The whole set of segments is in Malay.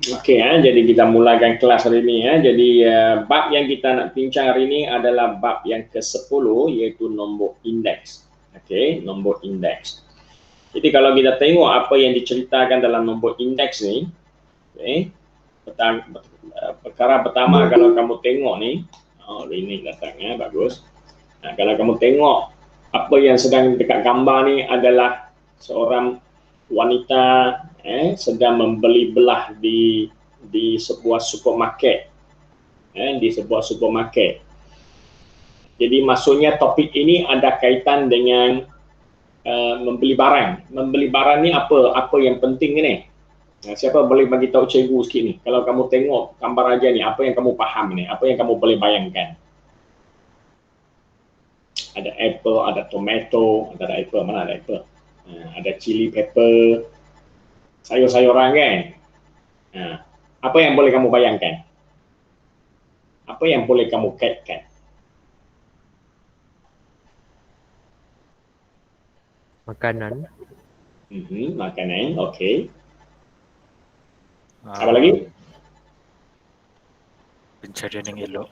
Okey, jadi kita mulakan kelas hari ini ya. Jadi bab yang kita nak bincang hari ini adalah bab yang ke-10 iaitu nombor indeks. Okey, nombor indeks. Jadi kalau kita tengok apa yang diceritakan dalam nombor indeks ni, okey. Perkara pertama kalau kamu tengok ni, ini datangnya bagus. Nah, kalau kamu tengok apa yang sedang dekat gambar ni adalah seorang wanita sedang membeli belah di sebuah supermarket, di sebuah supermarket. Jadi maksudnya topik ini ada kaitan dengan membeli barang. Membeli barang ni apa yang penting ni? Siapa boleh bagi tahu cikgu sikit ni? Kalau kamu tengok gambar aja ni, apa yang kamu faham ni? Apa yang kamu boleh bayangkan? Ada apple, ada tomato, ada apple, mana ada apple? Ada chili pepper, sayur-sayuran kan? Apa yang boleh kamu bayangkan? Apa yang boleh kamu kaitkan? Makanan. Makanan, okey. Apa lagi? Pencarian yang elok.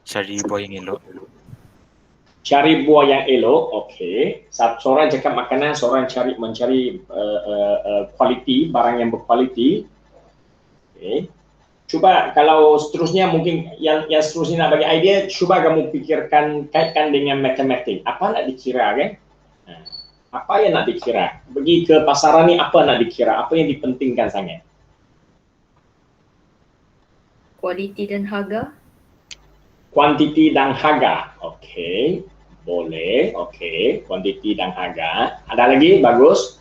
Cari buah yang elok. Cari buah yang elok, okey. Seorang cakap makanan, seorang mencari kualiti, barang yang berkualiti. Okey. Cuba kalau seterusnya mungkin yang seterusnya nak bagi idea, cuba kamu fikirkan, kaitkan dengan matematik. Apa nak dikira kan? Apa yang nak dikira? Pergi ke pasaran ni apa nak dikira? Apa yang dipentingkan sangat? Kualiti dan harga. Kuantiti dan harga. Okey. Boleh. Okey. Kuantiti dan harga. Ada lagi? Bagus.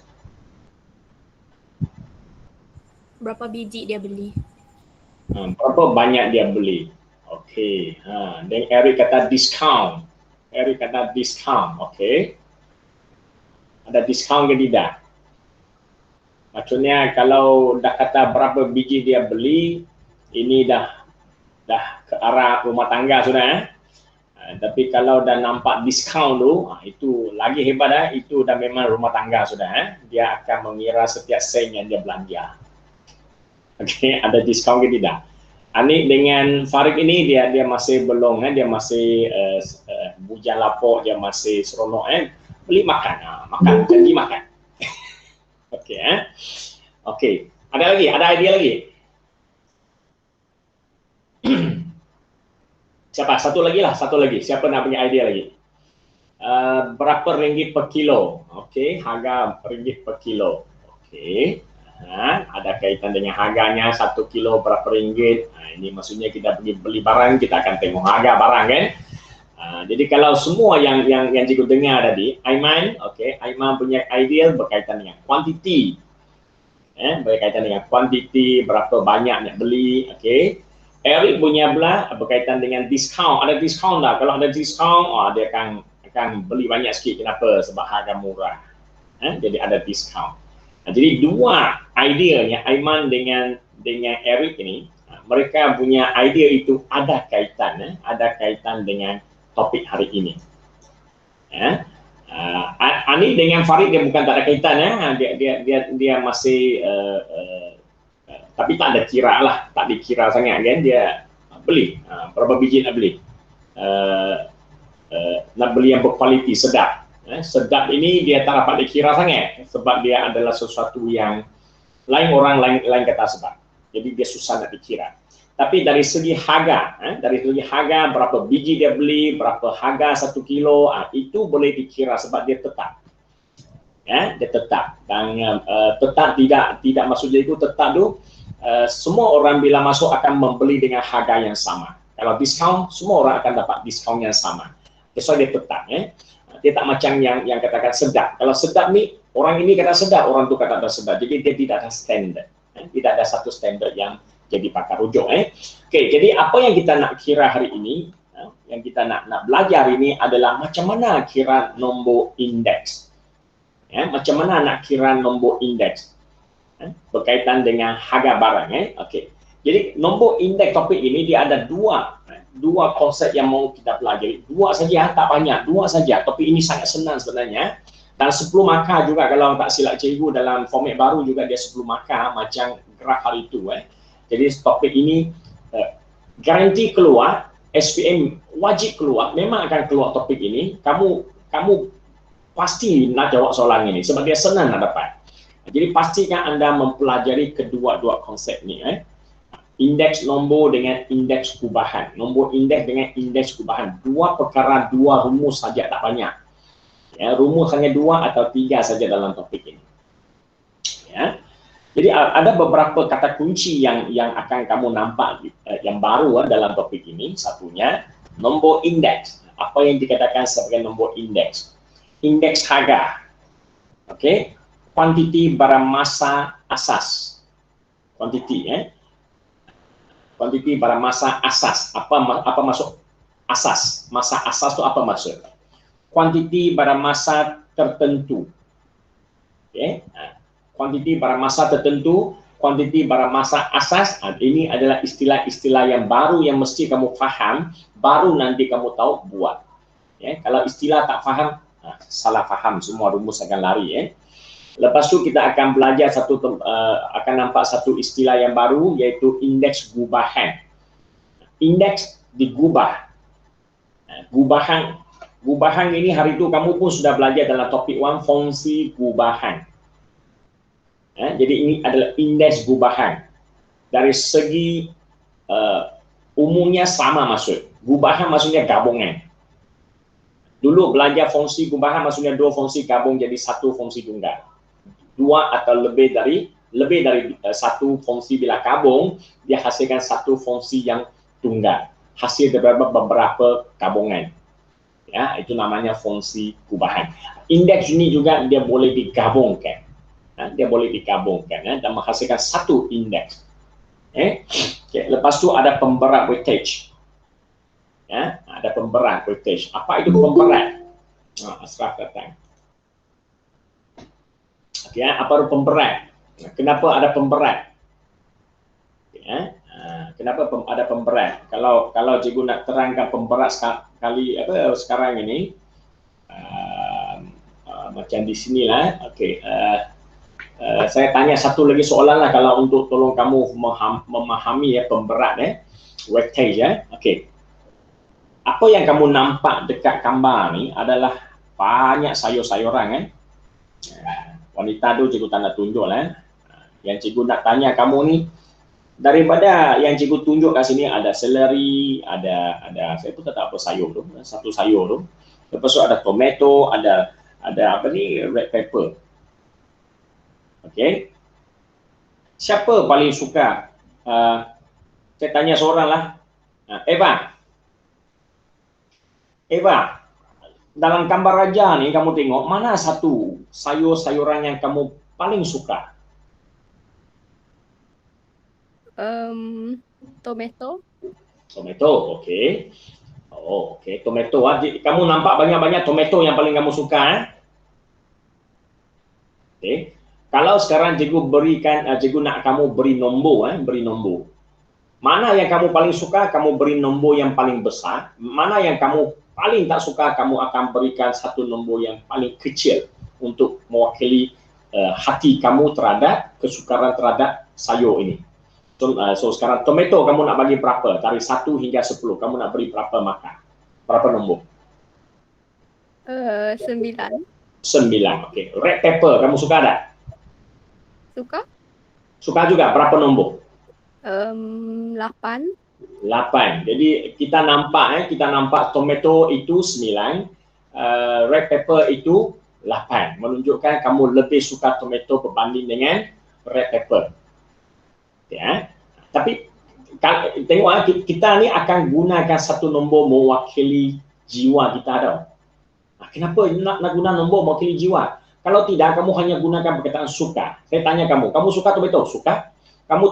Berapa biji dia beli? Berapa banyak dia beli? Okey. Dan Eric kata discount. Okey. Ada diskaun ke tidak? Maksudnya kalau dah kata berapa biji dia beli, ini dah ke arah rumah tangga sudah. Tapi kalau dah nampak diskaun tu, itu lagi hebat itu dah memang rumah tangga sudah. Dia akan mengira setiap sen yang dia belanja. Okey, ada diskaun ke tidak? Anik dengan Farid ini dia masih belum dia masih bujang lapuk, dia masih seronok beli makan, janji makan. Okey Okey, ada lagi, ada idea lagi. Satu lagi. Siapa nak punya idea lagi? Berapa ringgit per kilo? Okey, harga ringgit per kilo. Okey. Ada kaitan dengan harganya 1 kilo berapa ringgit. Ini maksudnya kita pergi beli barang, kita akan tengok harga barang kan. Jadi kalau semua yang cikgu dengar tadi, Aiman punya idea berkaitan dengan kuantiti. Berkaitan dengan kuantiti, berapa banyak nak beli, okey. Eric punya pula berkaitan dengan diskaun. Ada diskaun tak? Kalau ada diskaun, dia akan beli banyak sikit. Kenapa? Sebab harga murah. Jadi ada diskaun. Jadi dua ideanya Aiman dengan Eric ini, mereka punya idea itu ada kaitan dengan topik hari ini. Ani dengan Farid dia bukan tak ada kaitan dia masih tapi tak ada kira lah, tak dikira sangat kan. Dia beli berapa biji nak beli, nak beli yang berkualiti, sedap. Sedap ini dia tak dapat dikira sangat sebab dia adalah sesuatu yang orang lain kata sedap. Jadi dia susah nak dikira. Tapi dari segi harga, berapa biji dia beli, berapa harga 1 kilo, itu boleh dikira sebab dia tetap. Dia tetap. Dan tetap tidak maksudnya itu tetap tu, semua orang bila masuk akan membeli dengan harga yang sama. Kalau diskaun, semua orang akan dapat diskaun yang sama. So dia tetap. Dia tak macam yang katakan sedap. Kalau sedap ni, orang ini kata sedap, orang tu kata tak sedap. Jadi dia tidak ada standard. Tidak ada satu standard yang jadi pakar rujuk. Okey, jadi apa yang kita nak kira hari ini, yang kita nak belajar hari ini adalah macam mana kira nombor indeks. Macam mana nak kira nombor indeks berkaitan dengan harga barang. Okey. Jadi nombor indeks topik ini dia ada dua konsep yang mau kita pelajari. Dua saja, tak banyak. Dua saja. Topik ini sangat senang sebenarnya. Dan 10 markah juga, kalau tak silap cikgu dalam format baru juga dia 10 markah macam graf hari itu. Jadi topik ini garanti keluar, SPM wajib keluar, memang akan keluar topik ini. Kamu pasti nak jawab soalan ini sebab dia senang nak dapat. Jadi pastikan anda mempelajari kedua-dua konsep ni. Indeks nombor dengan indeks kubahan. Nombor indeks dengan indeks kubahan. Dua perkara, dua rumus saja, tak banyak. Ya, rumus hanya 2 atau 3 saja dalam topik ini. Ya. Jadi ada beberapa kata kunci yang akan kamu nampak yang baru dalam topik ini. Satunya nombor indeks. Apa yang dikatakan sebagai nombor indeks? Indeks harga. Okey. Kuantiti barang masa asas. Kuantiti, kuantiti barang masa asas. Apa maksud asas? Masa asas itu apa maksud? Kuantiti pada masa tertentu. Okay. Kuantiti pada masa tertentu, kuantiti pada masa asas. Ini adalah istilah-istilah yang baru yang mesti kamu faham, baru nanti kamu tahu buat. Kalau istilah tak faham, salah faham, semua rumus akan lari. Lepas tu kita akan belajar akan nampak satu istilah yang baru, iaitu indeks gubahan. Indeks digubah. Gubahan ini hari itu kamu pun sudah belajar dalam topik 1, fungsi gubahan. Jadi ini adalah indeks gubahan. Dari segi umumnya sama maksud. Gubahan maksudnya gabungan. Dulu belajar fungsi gubahan maksudnya 2 fungsi gabung jadi 1 fungsi tunggal. 2 atau lebih dari 1 fungsi bila gabung, dia hasilkan 1 fungsi yang tunggal. Hasil daripada beberapa gabungan. Ya, itu namanya fungsi gubahan. Indeks ini juga dia boleh digabungkan. Dia boleh digabungkan dan menghasilkan 1 indeks. Okay. Lepas tu ada pemberat weightage. Ya, ada pemberat weightage. Apa itu pemberat? Asraf datang. Okay, apa itu pemberat? Kenapa ada pemberat? Ya. Kenapa ada pemberat? Kalau cikgu nak terangkan pemberat sekarang ini, macam di sinilah. Okey, saya tanya satu lagi soalan lah kalau untuk tolong kamu memahami pemberat weightage. Okey, apa yang kamu nampak dekat gambar ni adalah banyak sayur-sayuran wanita tu cikgu tak nak tunjuk lah. Yang cikgu nak tanya kamu ni, daripada yang cikgu tunjuk kat sini ada seleri, ada saya pun tak tahu apa sayur tu, satu sayur tu. Lepas tu ada tomato, ada apa ni, red pepper. Okey. Siapa paling suka? Saya tanya seorang lah. Eva, dalam gambar raja ni kamu tengok mana satu sayur-sayuran yang kamu paling suka? Tomato. Tomato, okey. Oh, okey. Tomato. Kamu nampak banyak-banyak tomato yang paling kamu suka. Okey. Kalau sekarang cikgu nak kamu beri nombor, beri nombor. Mana yang kamu paling suka, kamu beri nombor yang paling besar. Mana yang kamu paling tak suka, kamu akan berikan satu nombor yang paling kecil untuk mewakili hati kamu terhadap kesukaran terhadap sayur ini. So sekarang tomato kamu nak bagi berapa? Dari 1 hingga 10, kamu nak beri berapa markah? Berapa nombor? 9. 9, okey. Red pepper kamu suka tak? Suka? Suka juga, berapa nombor? 8. 8. Jadi kita nampak tomato itu 9, red pepper itu 8. Menunjukkan kamu lebih suka tomato berbanding dengan red pepper. Ya. Tapi tengok kita ni akan gunakan satu nombor mewakili jiwa kita tau. Kenapa nak guna nombor mewakili jiwa? Kalau tidak, kamu hanya gunakan perkataan suka. Saya tanya kamu suka tomato? Suka. Kamu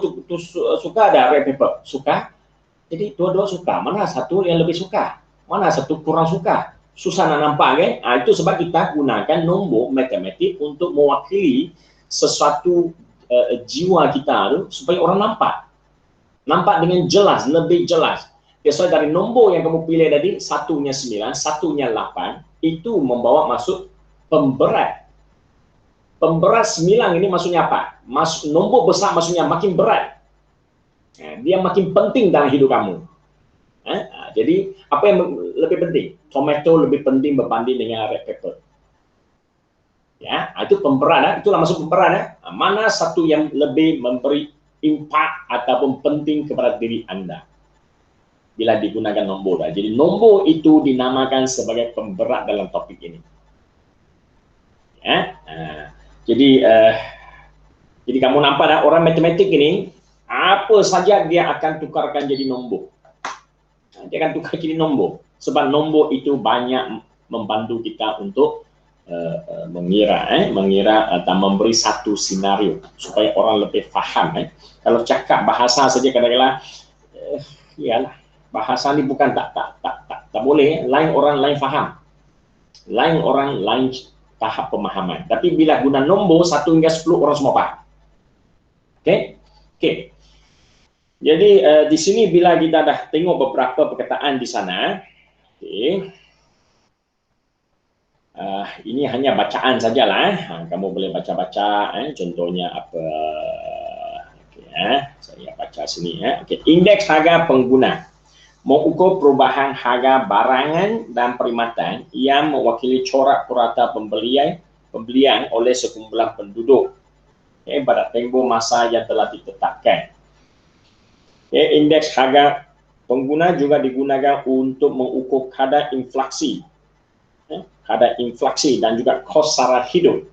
suka ada red pepper? Suka. Jadi dua-dua suka. Mana satu yang lebih suka? Mana satu kurang suka? Susah nak nampak kan? Itu sebab kita gunakan nombor matematik untuk mewakili sesuatu jiwa kita tu supaya orang nampak dengan jelas, lebih jelas. Biasanya dari nombor yang kamu pilih tadi, satunya 9, satunya 8, itu membawa maksud pemberat. Pemberat 9 ini maksudnya apa? Nombor besar maksudnya makin berat. Dia makin penting dalam hidup kamu. Jadi apa yang lebih penting? Tomato lebih penting berbanding dengan red pepper. Ya, itu pemberat. Itulah maksud pemberat. Mana satu yang lebih memberi impak ataupun penting kepada diri Anda bila digunakan nombor. Jadi nombor itu dinamakan sebagai pemberat dalam topik ini. Ya, jadi kamu nampak dah, orang matematik ini apa saja dia akan tukarkan jadi nombor. Dia akan tukar jadi nombor sebab nombor itu banyak membantu kita untuk mengira atau memberi satu senario supaya orang lebih faham. Kalau cakap bahasa saja kadang-kadang iyalah, bahasa ni bukan tak boleh, lain orang lain faham, lain orang lain tahap pemahaman. Tapi bila guna nombor 1 hingga 10 orang semua faham. Okey. Jadi di sini bila kita dah tengok beberapa perkataan di sana, ini hanya bacaan sajalah. Kamu boleh baca-baca. Contohnya apa? Saya baca sini. Indeks harga pengguna mengukur perubahan harga barangan dan perkhidmatan yang mewakili corak purata pembelian oleh sekumpulan penduduk pada tempoh masa yang telah ditetapkan. Indeks harga pengguna juga digunakan untuk mengukur kadar inflasi dan juga kos sara hidup.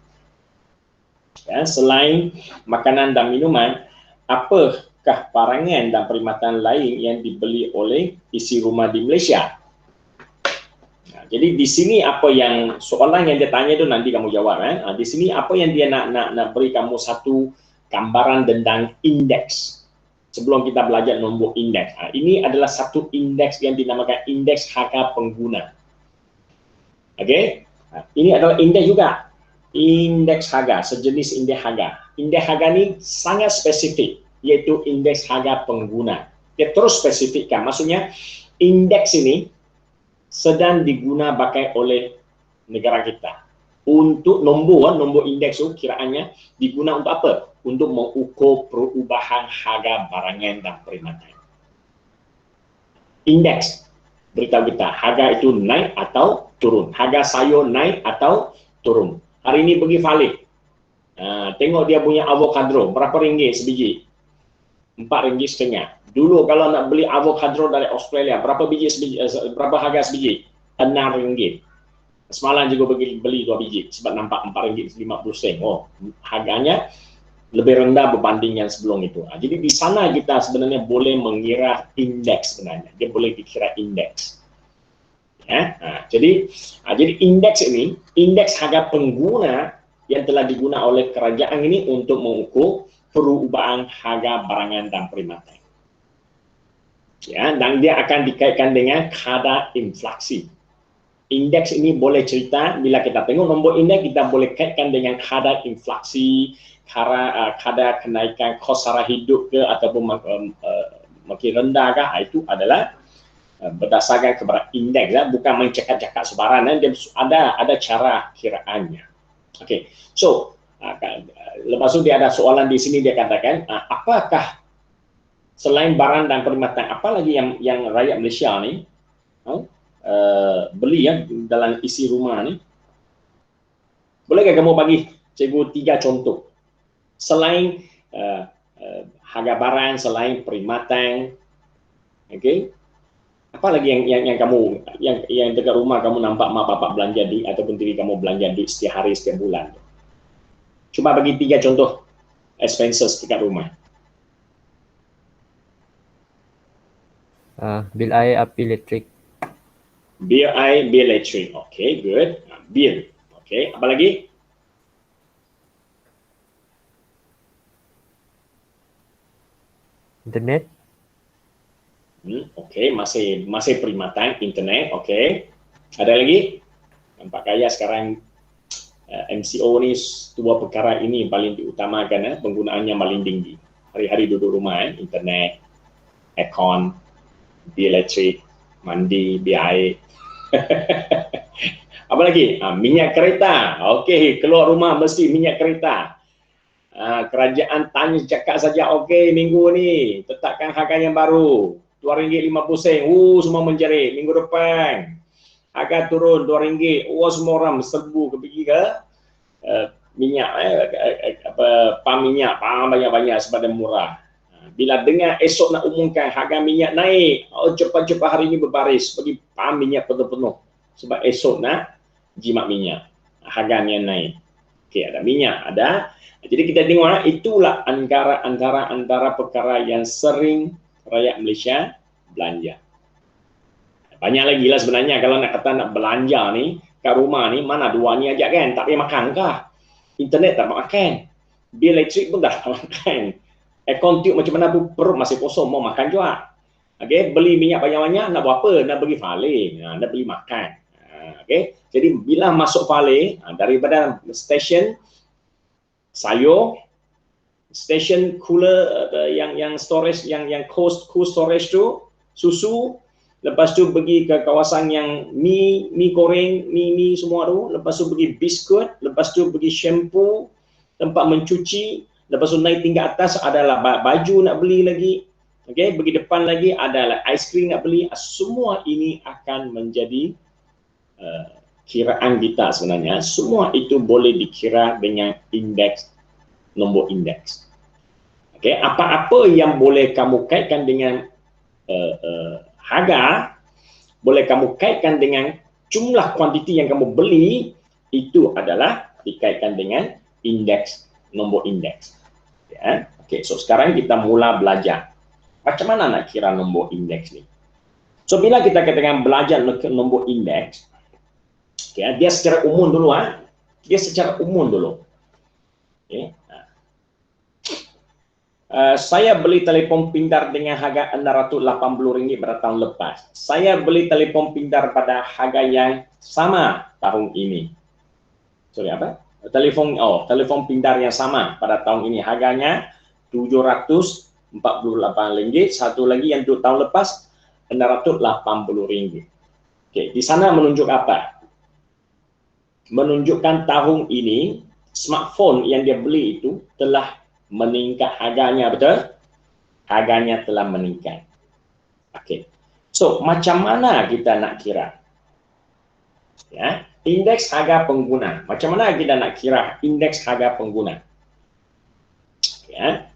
Selain makanan dan minuman, apakah barangan dan perkhidmatan lain yang dibeli oleh isi rumah di Malaysia? Jadi di sini apa yang soalan yang dia tanya itu nanti kamu jawab. Di sini apa yang dia nak beri kamu satu gambaran tentang indeks. Sebelum kita belajar nombor indeks, ini adalah satu indeks yang dinamakan indeks harga pengguna. Ini adalah indeks juga, indeks harga, sejenis indeks harga. Indeks harga ini sangat spesifik, yaitu indeks harga pengguna. Dia terus spesifikkan, maksudnya indeks ini sedang digunakan oleh negara kita. Untuk nombor indeks itu kiraannya digunakan untuk apa? Untuk mengukur perubahan harga barangan dan perkhidmatan. Indeks beritahu kita harga itu naik atau turun, harga sayur naik atau turun. Hari ini pergi Falik, tengok dia punya avocado berapa ringgit sebiji? RM4.5. Dulu kalau nak beli avocado dari Australia berapa berapa harga sebiji? RM6. Semalam juga beli 2 biji sebab nampak RM4.50. Oh, harganya lebih rendah berbanding yang sebelum itu. Jadi di sana kita sebenarnya boleh mengira indeks sebenarnya. Dia boleh dikira indeks. Jadi indeks ini, indeks harga pengguna yang telah digunakan oleh kerajaan ini untuk mengukur perubahan harga barangan dan perkhidmatan. Dan dia akan dikaitkan dengan kadar inflasi. Indeks ini boleh cerita, bila kita tengok nombor indeks, kita boleh kaitkan dengan kadar inflasi, kadar kenaikan kos sara hidup ke ataupun makin rendah ke. Itu adalah berdasarkan kepada indeks, bukan mencakap-cakap sebarang. Dia ada cara kiraannya. So lepas itu dia ada soalan di sini, dia katakan apakah selain barang dan perkhidmatan, apa lagi yang rakyat Malaysia ni beli dalam isi rumah ni? Bolehkah kamu bagi cikgu 3 contoh selain harga barang, selain perkhidmatan? Apa lagi yang kamu yang dekat rumah kamu nampak mak bapak belanja duit ataupun diri kamu belanja duit setiap hari, setiap bulan? Cuba bagi 3 contoh expenses dekat rumah. Bil air, api, elektrik. Bil air, bil elektrik. Okay, good. Bil. Okay, apa lagi? Internet. Okay, masih perkhidmatan internet. Okay. Ada lagi? Nampak kaya sekarang MCO ni 2 perkara ini paling diutamakan, penggunaannya paling tinggi. Hari-hari duduk rumah, internet, aircon, bil elektrik, mandi, bil air. Apa lagi? Minyak kereta. Okey, keluar rumah mesti minyak kereta. Kerajaan tanya cakap saja, okey minggu ni tetapkan harga yang baru. RM2.50. Semua menjerit. Minggu depan harga turun RM2. Semua orang serbu pergi ke minyak, pam minyak, banyak-banyak sebab dia murah. Bila dengar esok nak umumkan harga minyak naik, cepat-cepat hari ini berbaris bagi pam minyak penuh-penuh. Sebab esok nak jimat minyak, harga minyak naik. Okey, ada minyak, ada. Jadi kita tengok itulah antara perkara yang sering rakyat Malaysia belanja. Banyak lagi lah sebenarnya kalau nak kata nak belanja ni kat rumah ni, mana dua ni aja kan, tak payah makan kah? Internet tak makan, bil elektrik pun dah makan, aircon tiup macam mana pun perut masih kosong mau makan juga. Okey, beli minyak banyak-banyak nak buat apa? Nak bagi fale, nak beli makan. Okey, jadi bila masuk fale, daripada stesen sayur, stesen cooler yang storage, yang cold storage tu, susu, lepas tu pergi ke kawasan yang mi goreng, mi semua tu, lepas tu pergi biskut, lepas tu pergi shampoo, tempat mencuci, lepas tu naik tingkat atas adalah baju nak beli lagi. Okey, pergi depan lagi adalah aiskrim nak beli. Semua ini akan menjadi kiraan kita sebenarnya. Semua itu boleh dikira dengan indeks, nombor indeks. Okey, apa-apa yang boleh kamu kaitkan dengan harga, boleh kamu kaitkan dengan jumlah kuantiti yang kamu beli, itu adalah dikaitkan dengan indeks, nombor indeks. Ya. Okey, so sekarang kita mula belajar macam mana nak kira nombor indeks ni. So bila kita katakan belajar nombor indeks, okay, dia secara umum dulu, dia secara umum dulu. Okay. Saya beli telefon pintar dengan harga RM680 pada tahun lepas. Saya beli telefon pintar pada harga yang sama tahun ini. Sorry, apa? Telefon pintar yang sama pada tahun ini harganya RM748. Satu lagi yang untuk tahun lepas RM680. Okey, di sana menunjuk apa? Menunjukkan tahun ini smartphone yang dia beli itu telah meningkat harganya, betul? Harganya telah meningkat. Okey. So, macam mana kita nak kira? Ya, indeks harga pengguna. Macam mana kita nak kira indeks harga pengguna? Ya.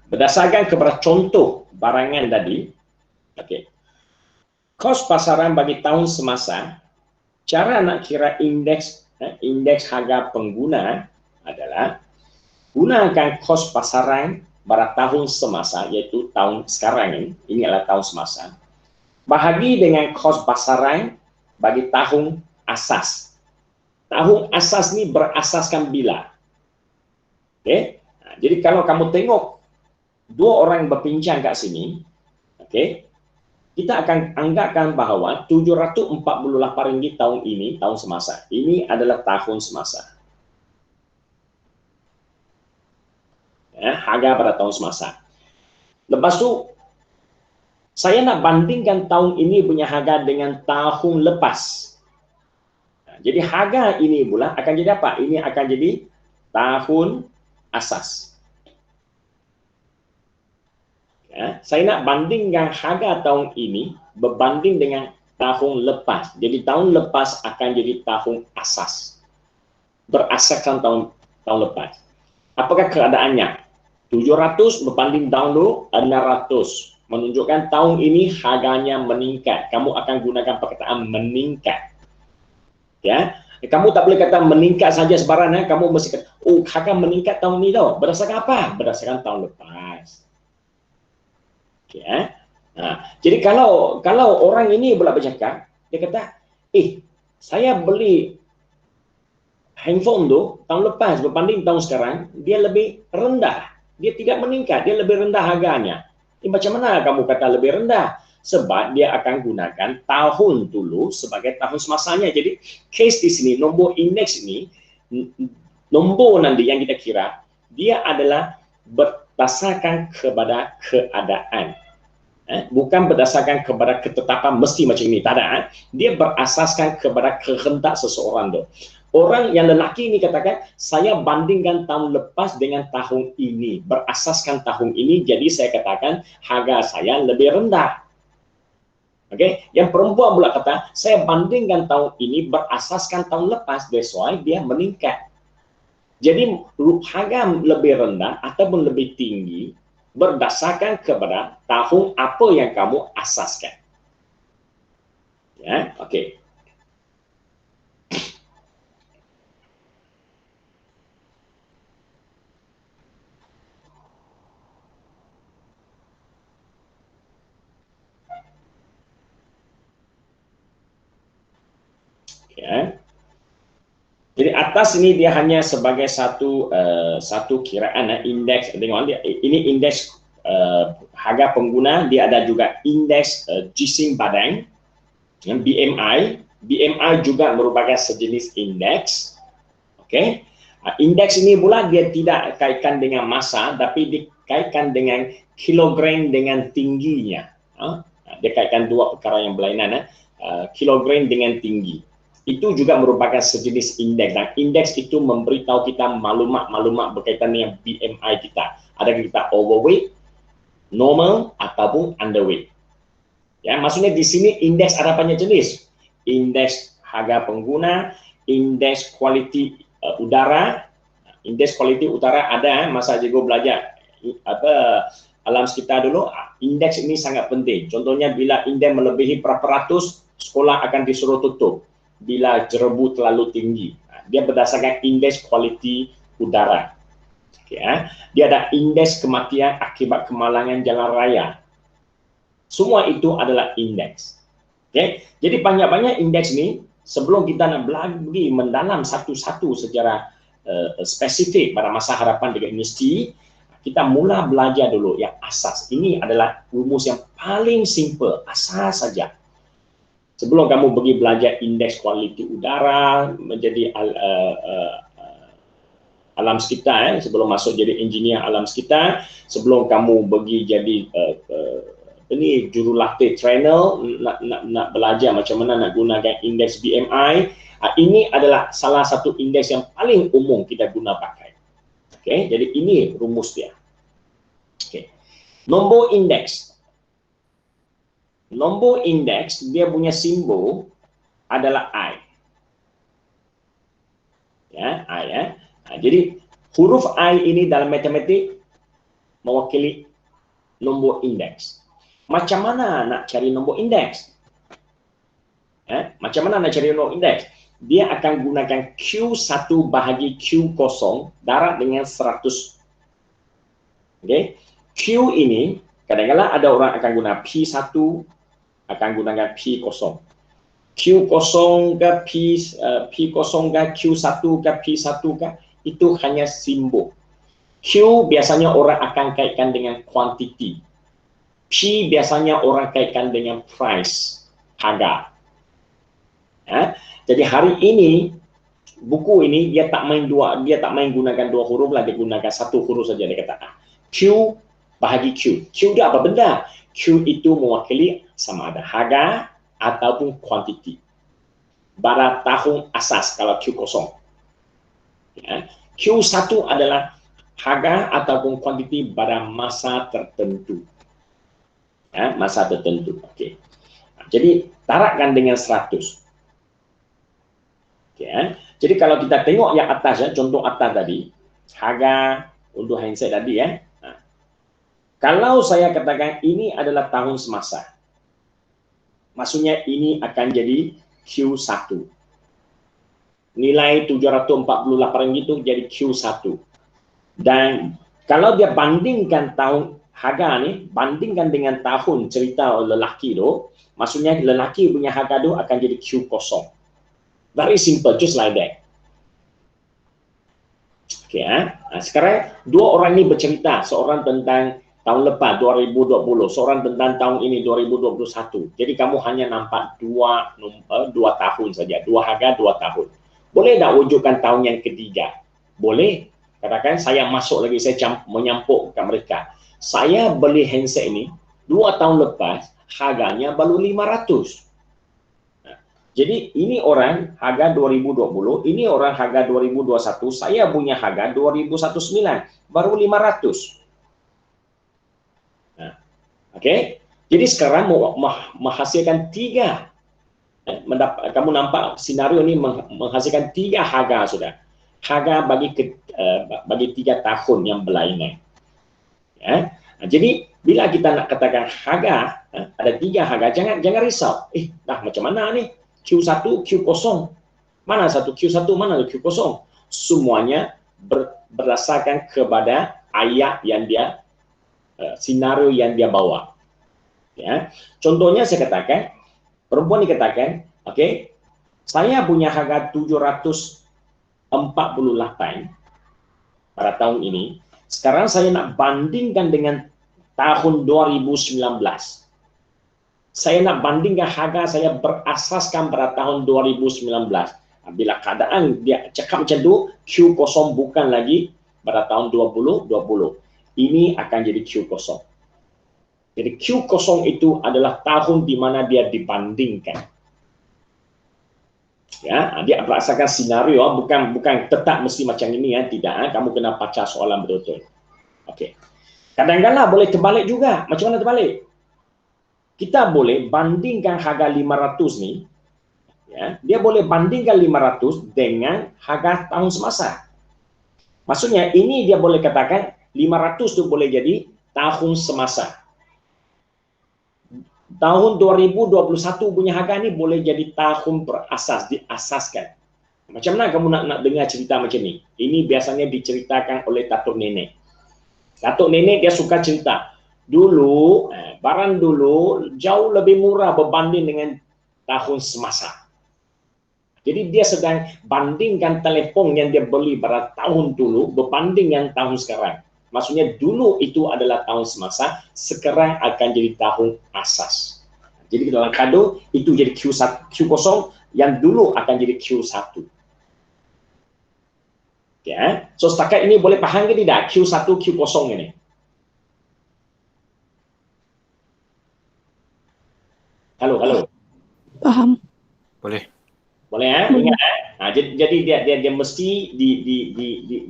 Berdasarkan kepada contoh barangan tadi, okey. Kos pasaran bagi tahun semasa, cara nak kira indeks harga pengguna adalah gunakan kos pasaran pada tahun semasa, iaitu tahun sekarang ini adalah tahun semasa, bahagi dengan kos pasaran bagi tahun asas. Tahun asas ni berasaskan bila. Okay? Jadi kalau kamu tengok dua orang berbincang kat sini, okay, kita akan anggapkan bahawa RM748 tahun ini, tahun semasa. Ini adalah tahun semasa. Ya, harga pada tahun semasa. Lepas tu saya nak bandingkan tahun ini punya harga dengan tahun lepas. Jadi harga ini pula akan jadi apa? Ini akan jadi tahun asas. Ya, saya nak bandingkan harga tahun ini berbanding dengan tahun lepas. Jadi tahun lepas akan jadi tahun asas. Berasaskan tahun lepas. Apakah keadaannya? 700 berbanding tahun dulu 600, menunjukkan tahun ini harganya meningkat. Kamu akan gunakan perkataan meningkat. Ya, kamu tak boleh kata meningkat saja sebarang. Kamu mesti kata, harga meningkat tahun ini tau. Berdasarkan apa? Berdasarkan tahun lepas. Ya. Jadi kalau orang ini pula bercakap, dia kata, saya beli handphone tu tahun lepas berbanding tahun sekarang, dia lebih rendah. Dia tidak meningkat, dia lebih rendah harganya. Macam mana kamu kata lebih rendah? Sebab dia akan gunakan tahun dulu sebagai tahun semasanya. Jadi case di sini, nombor indeks ini, nombor nanti yang kita kira, dia adalah berdasarkan kepada keadaan. Bukan berdasarkan kepada ketetapan mesti macam ini, tak ada. Dia berasaskan kepada kehendak seseorang tu. Orang yang lelaki ini katakan, saya bandingkan tahun lepas dengan tahun ini, berasaskan tahun ini, jadi saya katakan harga saya lebih rendah. Okey, yang perempuan pula kata, saya bandingkan tahun ini berasaskan tahun lepas, that's why dia meningkat. Jadi harga lebih rendah ataupun lebih tinggi berdasarkan kepada tahun apa yang kamu asaskan. Ya, okey. Ya. Jadi atas ini dia hanya sebagai satu kiraan indeks. Tengok dia, ini indeks harga pengguna, dia ada juga indeks Gising Badang, BMI. BMI juga merupakan sejenis indeks. Okey. Indeks ini pula dia tidak kaitkan dengan masa, tapi dikaitkan dengan kilogram dengan tingginya. Dia kaitkan dua perkara yang berlainan, kilogram dengan tinggi. Itu juga merupakan sejenis indeks. Dan indeks itu memberitahu kita maklumat-maklumat berkaitan dengan BMI kita. Adakah kita overweight, normal ataupun underweight. Ya, maksudnya di sini indeks ada banyak jenis. Indeks harga pengguna, indeks kualiti udara. Indeks kualiti udara ada masa cikgu belajar alam sekitar dulu. Indeks ini sangat penting. Contohnya bila indeks melebihi berapa ratus, sekolah akan disuruh tutup. Bila jerebu terlalu tinggi, dia berdasarkan indeks kualiti udara. Okay, dia ada indeks kematian akibat kemalangan jalan raya. Semua itu adalah indeks. Okay? Jadi banyak-banyak indeks ni, sebelum kita nak pergi mendalam satu-satu secara spesifik pada masa hadapan dengan universiti, kita mula belajar dulu yang asas. Ini adalah rumus yang paling simple, asas saja. Sebelum kamu pergi belajar indeks kualiti udara, menjadi alam sekitar, sebelum masuk jadi engineer alam sekitar, sebelum kamu pergi jadi ini jurulatih trainer, nak belajar macam mana nak gunakan indeks BMI, ini adalah salah satu indeks yang paling umum kita guna pakai. Okay, jadi ini rumus dia. Okay. Nombor indeks. Nombor indeks, dia punya simbol adalah I. Ya, I ya. Jadi huruf I ini dalam matematik mewakili nombor indeks. Macam mana nak cari nombor indeks? Macam mana nak cari nombor indeks? Dia akan gunakan Q1 bahagi Q0 darab dengan 100. Okay? Q ini, kadang-kadang ada orang akan guna P1, akan gunakan P0. Q0 ke P0 ke Q1 ke P1 ke, itu hanya simbol. Q biasanya orang akan kaitkan dengan kuantiti. P biasanya orang kaitkan dengan price, harga. Jadi hari ini, buku ini dia tak main gunakan dua huruf lah, dia gunakan satu huruf saja. Dia kata Q bahagi Q. Q dia apa benda? Q itu mewakili sama ada harga ataupun kuantiti. Pada tahun asas kalau Q0. Q1 adalah harga ataupun kuantiti pada masa tertentu. Masa tertentu. Okey. Jadi tarakkan dengan 100. Okay, jadi kalau kita tengok yang atas, contoh atas tadi, harga untuk handset tadi kalau saya katakan ini adalah tahun semasa, maksudnya ini akan jadi Q1. Nilai 748 itu jadi Q1. Dan kalau dia bandingkan tahun harga ni, bandingkan dengan tahun cerita lelaki tu, maksudnya lelaki punya harga tu akan jadi Q0. Very simple, just like that. Okay, sekarang dua orang ini bercerita, seorang tentang tahun lepas 2020, seorang tentang tahun ini 2021. Jadi kamu hanya nampak dua tahun saja, dua harga, dua tahun. Boleh tak wujudkan tahun yang ketiga? Boleh. Katakan saya masuk lagi, saya menyampuk ke mereka. Saya beli handset ini 2 tahun lepas harganya baru 500. Jadi ini orang harga 2020, ini orang harga 2021, saya punya harga 2019, baru 500. Okey. Jadi sekarang menghasilkan 3. Kamu nampak senario ini menghasilkan 3 harga sudah. Harga bagi 3 tahun yang berlainan. Ya. Jadi bila kita nak katakan harga, ada 3 harga, jangan risau. Dah macam mana ni? Q1, Q0. Mana satu Q1, mana Q0? Semuanya berdasarkan kepada ayat yang dia senario yang dia bawa. Ya. Contohnya saya katakan, perempuan dikatakan, okey, saya punya harga 748 pada tahun ini. Sekarang saya nak bandingkan dengan tahun 2019. Saya nak bandingkan harga saya berasaskan pada tahun 2019. Bila keadaan dia cakap macam tu, Q0 bukan lagi pada tahun 2020. Ini akan jadi Q0. Jadi Q0 itu adalah tahun di mana dia dibandingkan. Ya, dia berdasarkan senario, bukan tetap mesti macam ini ya, tidak. Kamu kena baca soalan betul-betul. Okey. Kadang-kadang boleh terbalik juga. Macam mana terbalik? Kita boleh bandingkan harga 500 ni, ya, dia boleh bandingkan 500 dengan harga tahun semasa. Maksudnya ini dia boleh katakan 500 tu boleh jadi tahun semasa. Tahun 2021 punya harga ni boleh jadi tahun diasaskan. Macam mana kamu nak dengar cerita macam ni? Ini biasanya diceritakan oleh datuk nenek. Datuk nenek dia suka cerita. Dulu, barang dulu jauh lebih murah berbanding dengan tahun semasa. Jadi dia sedang bandingkan telefon yang dia beli pada tahun dulu berbanding dengan tahun sekarang. Maksudnya dulu itu adalah tahun semasa, sekarang akan jadi tahun asas. Jadi dalam kado itu jadi Q0, yang dulu akan jadi Q1. Ya, so setakat ini boleh paham ke tidak Q1, Q0 ini? Halo. Paham. Boleh ya? Ingat ya? Jadi dia mesti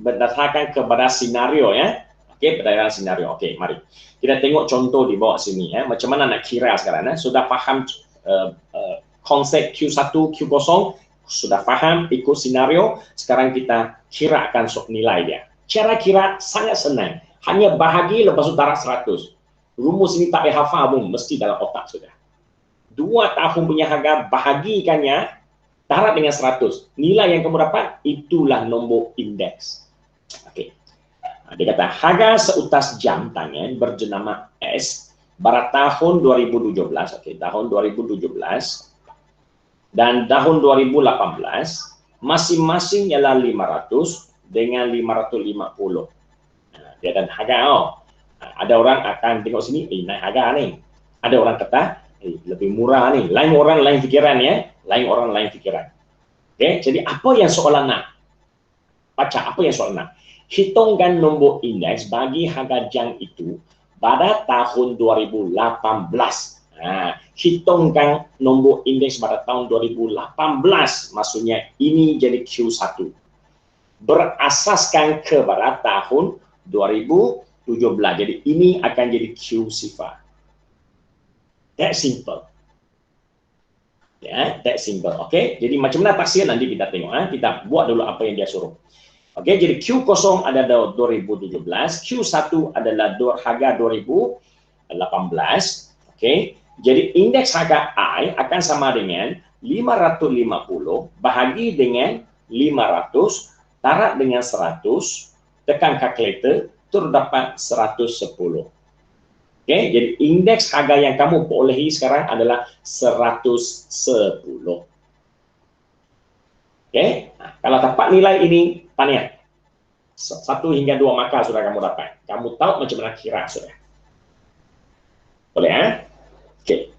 berdasarkan kepada senario ya. Okey, berdasarkan senario. Okey, mari. Kita tengok contoh di bawah sini ya. Macam mana nak kira sekarang ya? Sudah faham konsep Q1, Q0, sudah faham ikut senario, sekarang kita kirakan nilai dia. Cara kira sangat senang. Hanya bahagi lepas itu darab 100. Rumus ini tak dihafal pun, mesti dalam otak sudah. 2 tahun punya harga bahagikannya darab dengan 100. Nilai yang kamu dapat itulah nombor indeks. Okey. Dia kata harga seutas jam tangan berjenama S pada tahun 2017, okey, tahun 2017 dan tahun 2018 masing-masing ialah 500 dengan 550. Dia dan harga ada orang akan tengok sini, naik harga ni. Ada orang kata lebih murah ni. Lain orang lain fikiran ya, lain orang lain fikiran. Okey, jadi apa yang soalan nak? Baca apa yang soalan nak? Hitungkan nombor indeks bagi harga jam itu pada tahun 2018. Hitungkan nombor indeks pada tahun 2018. Maksudnya ini jadi Q1. Berasaskan kepada tahun 2017. Jadi ini akan jadi Q0. That simple. Ya, that simple. Okey, jadi macam mana taksir nanti kita tengok. Kita buat dulu apa yang dia suruh. Okey, jadi Q0 adalah 2017, Q1 adalah harga 2018. Okey, jadi indeks harga I akan sama dengan 550 bahagi dengan 500 darab dengan 100, tekan kalkulator, terdapat 110. Okay, jadi indeks harga yang kamu perolehi sekarang adalah 110. Okay, kalau dapat nilai ini, tanya 1 hingga 2 markah sudah kamu dapat. Kamu tahu macam mana kira sudah. Boleh ya? Okay.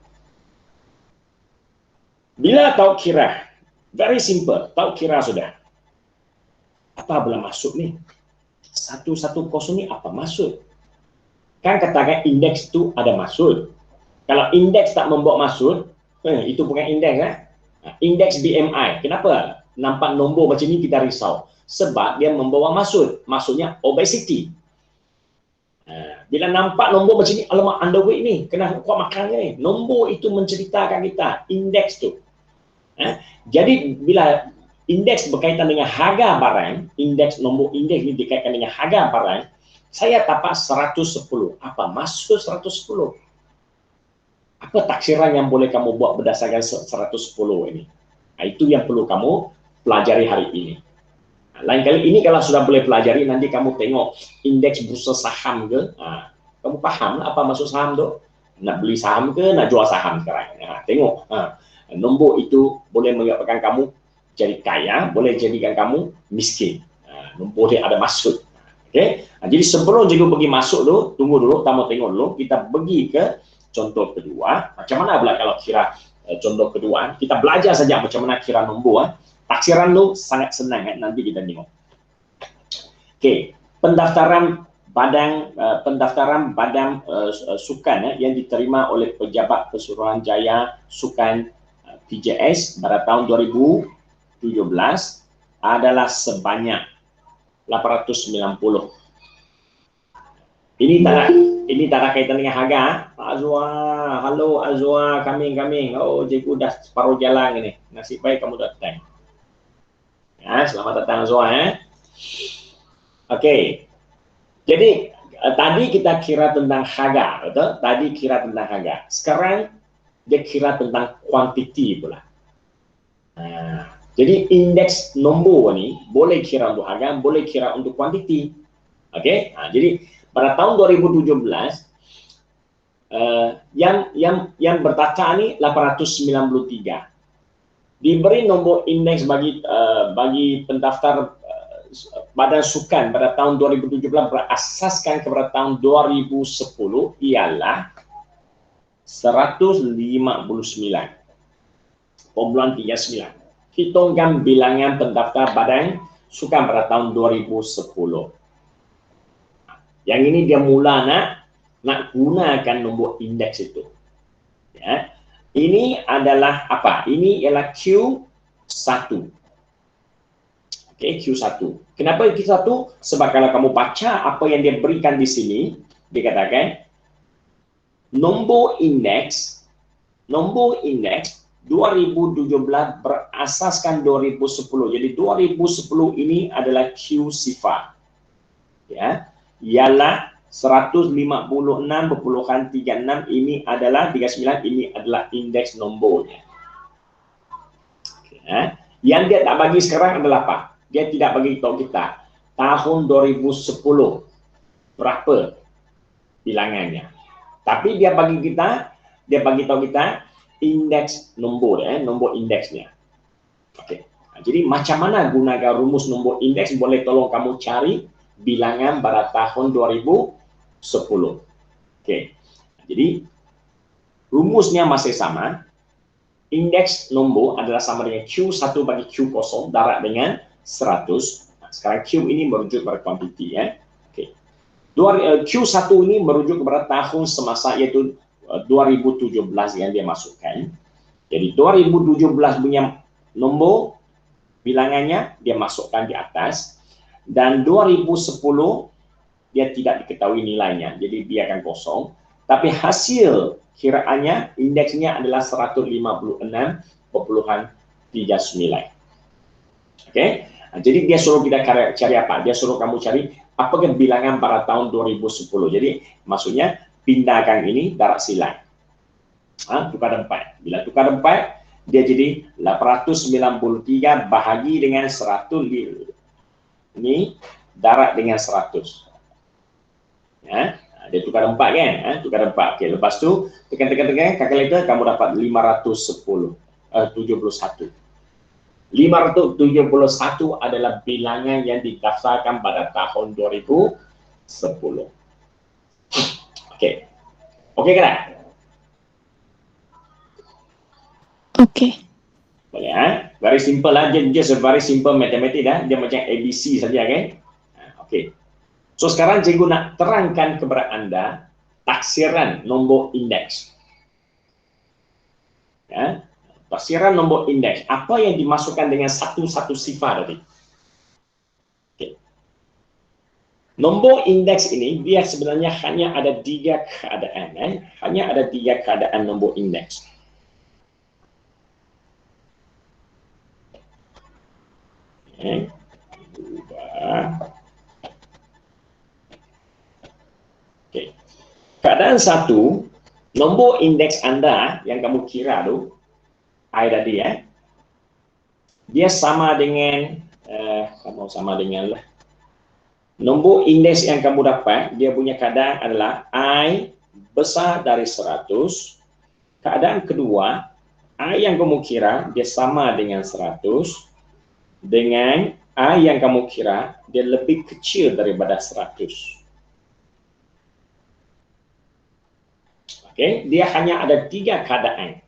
Bila tahu kira, very simple, tahu kira sudah. Apa belum masuk ni? 110 ni apa maksud? kan katakan indeks itu ada maksud. Kalau indeks tak membawa maksud, itu bukan indeks kan? Indeks BMI, kenapa nampak nombor macam ni kita risau? Sebab dia membawa maksud, maksudnya obesity. Bila nampak nombor macam ni, alamak underweight ni, kena kuat makan ni. Nombor itu menceritakan kita, indeks tu. Jadi bila indeks berkaitan dengan harga barang, indeks nombor indeks ni dikaitkan dengan harga barang, saya dapat 110. Apa maksud 110? Apa taksiran yang boleh kamu buat berdasarkan 110 ini? Itu yang perlu kamu pelajari hari ini. Lain kali ini kalau sudah boleh pelajari, nanti kamu tengok indeks bursa saham ke, kamu faham apa maksud saham tu? Nak beli saham ke, nak jual saham sekarang? Tengok, nombor itu boleh menyebabkan kamu jadi kaya, boleh jadikan kamu miskin. Boleh ada maksud. Okay? Jadi sebelum cikgu bagi masuk tu, tunggu dulu, kamu tengok dulu, kita pergi ke contoh kedua. Macam mana pula kalau kira contoh kedua? Kita belajar saja macam mana kira nombor. Taksiran tu sangat senang, nanti kita tengok. Okey, pendaftaran badan sukan yang diterima oleh Pejabat Pesuruhanjaya Sukan PJS pada tahun 2017 adalah sebanyak 890. Ini tak ada kaitan dengan harga. Azwa, halo Azwa, coming. Oh, cikgu dah separuh jalan ini. Nasib baik kamu datang. Selamat datang Azwa. Okey. Jadi tadi kita kira tentang harga, betul? Tadi kira tentang harga. Sekarang dia kira tentang kuantiti pula. Jadi indeks nombor ni boleh kira untuk harga, boleh kira untuk kuantiti. Okey? Jadi pada tahun 2017 yang bertata ni 893. Diberi nombor indeks bagi pendaftar badan sukan pada tahun 2017 berasaskan kepada tahun 2010 ialah 159.39. Hitungkan bilangan pendaftar badan sukan pada tahun 2010. Yang ini dia mula nak gunakan nombor indeks itu. Ya. Ini adalah apa? Ini ialah Q1. Okey, Q1. Kenapa Q1? Sebab kalau kamu baca apa yang dia berikan di sini, dikatakan nombor indeks 2017 berasaskan 2010. Jadi 2010 ini adalah Q sifar. Ya. Ialah 156.36 ini adalah 39, ini adalah indeks nombornya. Okay. Yang dia tak bagi sekarang adalah apa? Dia tidak bagi tahu kita tahun 2010 berapa bilangannya. Tapi dia bagi tahu kita indeks nombor, nombor indeksnya. Okey. Jadi macam mana gunakan rumus nombor indeks? Boleh tolong kamu cari bilangan pada tahun 2010. Okey. Jadi rumusnya masih sama. Indeks nombor adalah sama dengan Q1 bagi Q0 darab dengan 100. Sekarang Q ini merujuk pada kuantiti, ya. Okey. Q1 ini merujuk kepada tahun semasa, iaitu 2017 yang dia masukkan. Jadi 2017 punya nombor bilangannya dia masukkan di atas, dan 2010 dia tidak diketahui nilainya, jadi dia akan kosong. Tapi hasil kiraannya, indeksnya adalah 156.39. Okey. Jadi dia suruh kita cari apa? Dia suruh kamu cari apakah bilangan pada tahun 2010. Jadi maksudnya pindahkan ini darab silai. Tukar tempat. Bila tukar tempat, dia jadi 893 bahagi dengan 100. Ini darab dengan 100. Ya, dia tukar tempat kan? Tukar tempat. Okey, lepas tu tekan kalkulator, kamu dapat 571. 571 adalah bilangan yang didaftarkan pada tahun 2010. Okey. Okey ke tak? Okey. Boleh, very simple lah. Just a very simple matematik dah. Dia macam ABC saja kan? Okey. So sekarang cikgu nak terangkan kepada anda taksiran nombor indeks. Ya, taksiran nombor indeks. Apa yang dimasukkan dengan satu-satu sifar tadi? Okay. Nombor indeks ini dia sebenarnya hanya ada 3 keadaan. Hanya ada 3 keadaan nombor indeks. Okay. Okay. Keadaan 1, nombor indeks anda yang kamu kira tu, I tadi dia sama dengan sama dengan lah. Nombor indeks yang kamu dapat, dia punya keadaan adalah I besar dari 100. Keadaan kedua, I yang kamu kira dia sama dengan 100 dengan I yang kamu kira dia lebih kecil daripada 100. Okay, dia hanya ada 3 keadaan.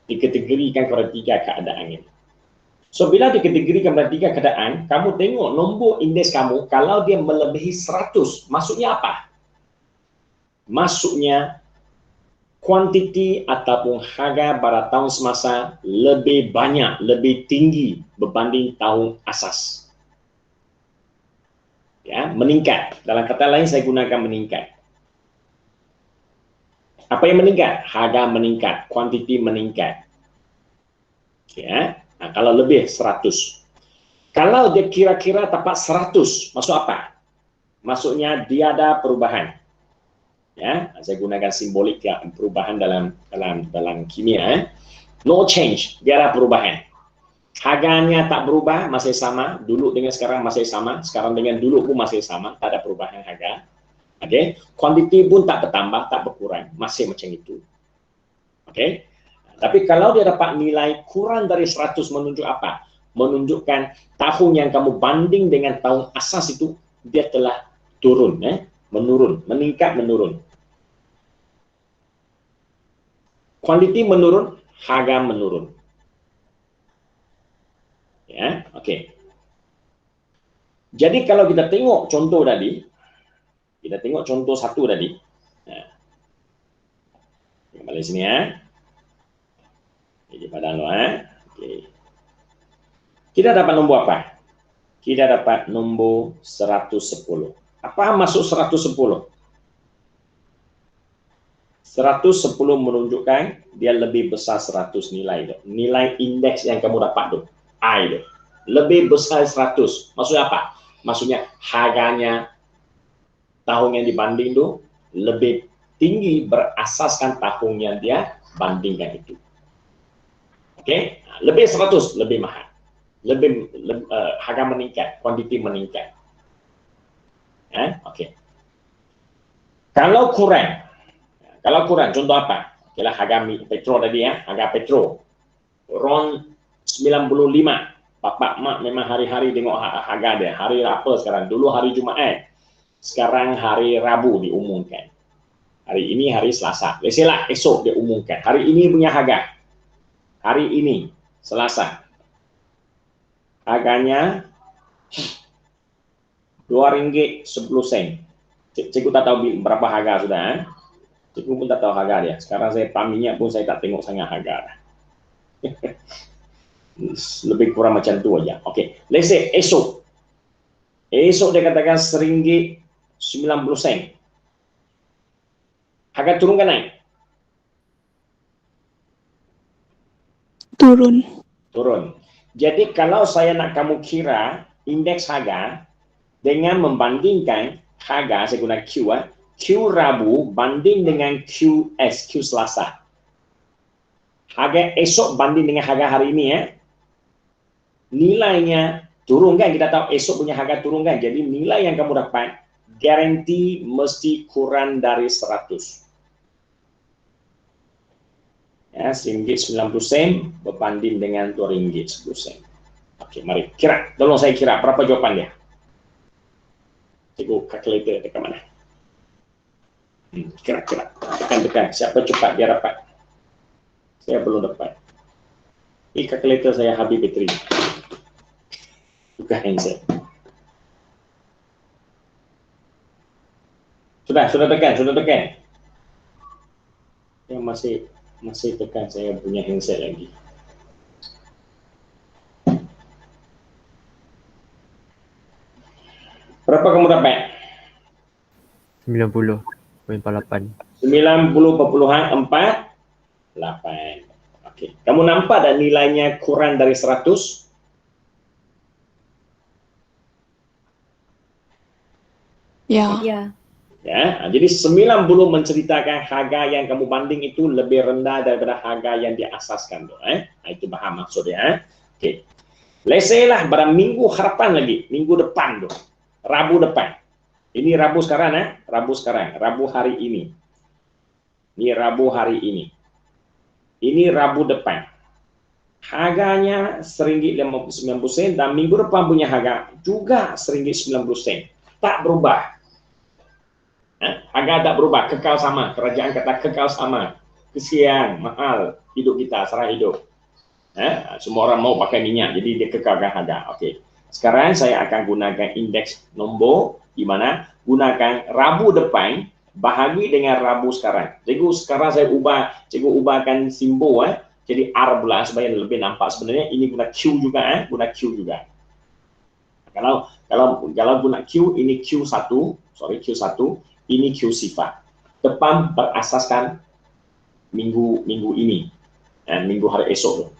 Dikategorikan kepada 3 keadaan ini. So, bila dikategorikan kepada 3 keadaan, kamu tengok nombor indeks kamu, kalau dia melebihi 100, maksudnya apa? Maksudnya, kuantiti ataupun harga pada tahun semasa lebih banyak, lebih tinggi berbanding tahun asas. Ya, meningkat. Dalam kata lain, saya gunakan meningkat. Apa yang meningkat? Harga meningkat, kuantiti meningkat. Ya, nah, kalau lebih 100. Kalau dia kira-kira tepat 100, maksud apa? Maksudnya dia ada perubahan. Ya, saya gunakan simbolik ya, perubahan dalam kimia. No change, dia ada perubahan. Harganya tak berubah, masih sama. Dulu dengan sekarang masih sama. Sekarang dengan dulu pun masih sama, tak ada perubahan harga. Okay. Kuantiti pun tak bertambah, tak berkurang, masih macam itu. Okay. Tapi kalau dia dapat nilai kurang dari 100 menunjuk apa? Menunjukkan tahun yang kamu banding dengan tahun asas itu dia telah turun, menurun, meningkat, menurun. Kuantiti menurun, harga menurun. Ya, okay. Jadi kalau kita tengok contoh tadi, kita tengok contoh 1 tadi. Nah, kembali sini Jadi pada okay. Kita dapat nombor apa? Kita dapat nombor 110. Apa maksud 110? 110 menunjukkan dia lebih besar 100 nilai itu. Nilai indeks yang kamu dapat tu, I tu. Lebih besar 100. Maksudnya apa? Maksudnya harganya tahun yang dibanding tu lebih tinggi berasaskan tahun yang dia bandingkan itu. Okey, lebih 100 lebih mahal. Lebih harga meningkat, kuantiti meningkat. Okey. Kalau kurang contoh apa? Okeylah harga petrol tadi harga petrol RON 95. Bapak mak memang hari-hari tengok harga dia. Hari apa sekarang? Dulu hari Jumaat. Sekarang hari Rabu diumumkan. Hari ini hari Selasa. Biasalah esok dia umumkan. Hari ini punya harga. Hari ini Selasa. Harganya RM2.10. Cikgu tak tahu berapa harga sudah. Cikgu pun tak tahu harga dia. Sekarang saya minyak pun saya tak tengok sangat harga. Lebih kurang macam tu aja. Okey. Let's say esok. Esok dia katakan RM1.90. Harga turun ke naik? Turun. Turun. Jadi kalau saya nak kamu kira indeks harga dengan membandingkan harga, saya guna Q, Q Rabu banding dengan Q Selasa. Harga esok banding dengan harga hari ini nilainya turun kan? Kita tahu esok punya harga turun kan? Jadi nilai yang kamu dapat garanti mesti kurang dari 100. RM1.90 berbanding dengan RM2.10. Okey, mari kira. Tolong saya kira berapa jawapan dia. Cikgu kalkulator dekat mana? Kira-kira. Tekan-tekan. Siapa cepat dia dapat? Saya belum dapat. Ini kalkulator saya habis bateri. Bukan handset. Sudah tekan. Yang masih tekan saya punya handset lagi. Berapa kamu dapat? 90.48. 90,48. Okey. Kamu nampak tak nilainya kurang dari 100? Ya. Ya. Ya, jadi 90 menceritakan harga yang kamu banding itu lebih rendah daripada harga yang diasaskan tu. Itu faham maksudnya. Okey. Let's say lah pada minggu harapan lagi, minggu depan tu, Rabu depan. Ini Rabu sekarang, Rabu sekarang, Rabu hari ini. Ini Rabu hari ini. Ini Rabu depan. Harganya RM1.90 dan minggu depan punya harga juga RM1.90. Tak berubah. Harga tak berubah, kekal sama. Kerajaan kata kekal sama. Kesian, mahal hidup kita, serah hidup. Semua orang mau pakai minyak, jadi dia kekalkan harga. Okey. Sekarang saya akan gunakan indeks nombor di mana gunakan Rabu depan bahagi dengan Rabu sekarang. Cikgu sekarang cikgu ubahkan simbol jadi R pula supaya lebih nampak. Sebenarnya ini guna Q juga, guna Q juga. Kalau guna Q, ini Q1, ini Q sifat. Depan berasaskan minggu ini, minggu hari esok.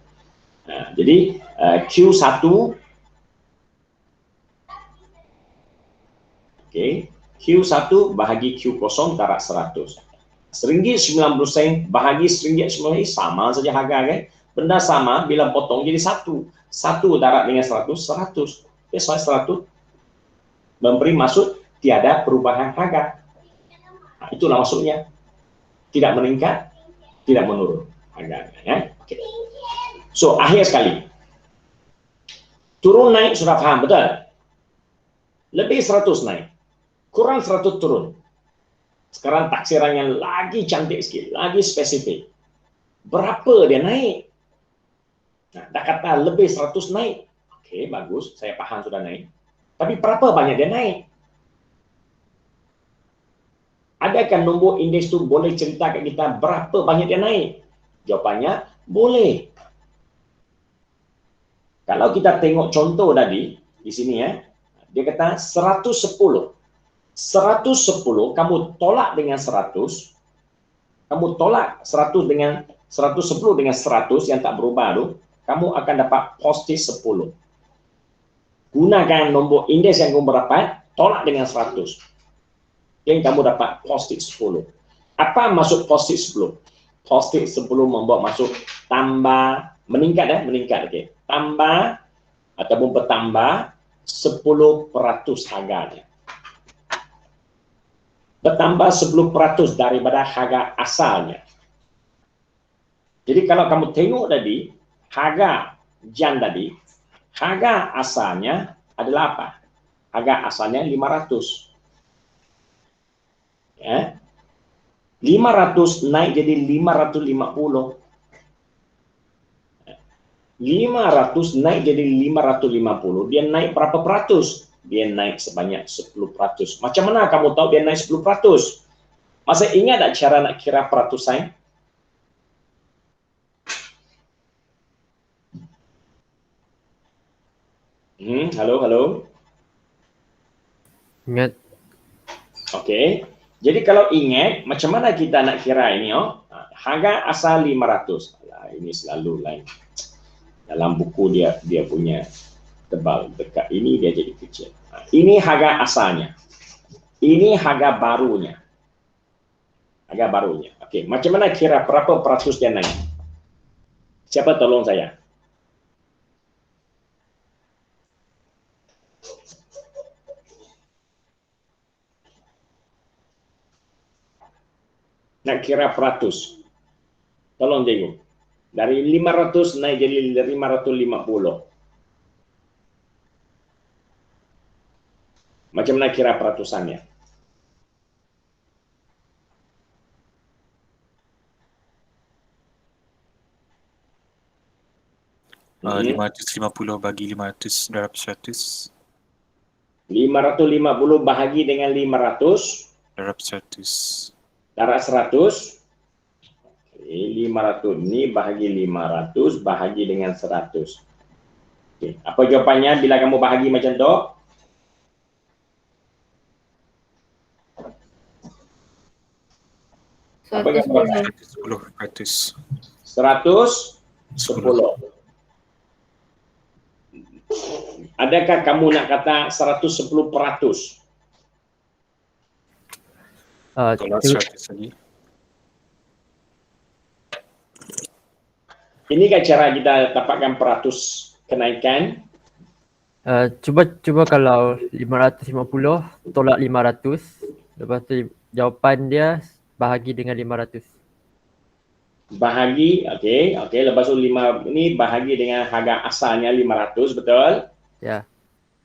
Jadi Q1, Q1 bahagi Q0 darab 100. RM1.90 bahagi RM1.90 sama saja harga kan? Benda sama bila potong jadi 1. 1 darab dengan 100, 100. Soal 100 memberi maksud tiada perubahan harga. Itulah maksudnya. Tidak meningkat, tidak menurun harganya. Okay. So, akhir sekali. Turun naik sudah paham, betul? Lebih 100 naik. Kurang 100 turun. Sekarang taksiran yang lagi cantik sikit, lagi spesifik. Berapa dia naik? Dah kata lebih 100 naik. Okey, bagus. Saya faham sudah naik. Tapi berapa banyak dia naik? Adakah nombor indeks tu boleh cerita kat kita berapa banyak dia naik? Jawapannya, boleh. Kalau kita tengok contoh tadi, di sini dia kata 110. 110 kamu tolak dengan 100, kamu tolak 100 dengan 110 dengan 100 yang tak berubah tu, kamu akan dapat positif 10. Gunakan nombor indeks yang kamu dapat, tolak dengan 100. Yang kamu dapat positif 10. Apa maksud positif 10? Positif 10 membawa maksud tambah, meningkat meningkat. Okay. Tambah ataupun bertambah 10% harganya. Bertambah 10% daripada harga asalnya. Jadi kalau kamu tengok tadi, harga Jan tadi, harga asalnya adalah apa? Harga asalnya 500. 500 naik jadi 550. 500 naik jadi 550. Dia naik berapa peratus? Dia naik sebanyak 10%. Macam mana kamu tahu dia naik 10%? Masa ingat tak cara nak kira peratusan? Halo. Ingat. Okey. Jadi kalau ingat, macam mana kita nak kira ini? Harga asal 500. Ini selalu lain. Dalam buku dia punya tebal. Dekat ini dia jadi kecil. Ini harga asalnya. Ini harga barunya. Harga barunya. Okey, macam mana kira berapa peratus dia naik? Siapa tolong saya? Nak kira peratus. Tolong tengok. Dari 500 naik jadi 550. Macam mana kira peratusannya? Uh, 550 bagi 500 darab 100. 550 bahagi dengan 500 darab 100. darab 100. 500 ni bahagi 500 bahagi dengan 100. Okay. Apa jawapannya bila kamu bahagi macam tu? Apa jawapan? 10%. 110. Adakah kamu nak kata 110%? Tolak 100 lagi. Ini kan cara kita dapatkan peratus kenaikan. Cuba kalau 550 tolak 500, lepas tu jawapan dia bahagi dengan 500. Bahagi, okey, lepas tu 5 ni bahagi dengan harga asalnya 500, betul? Ya,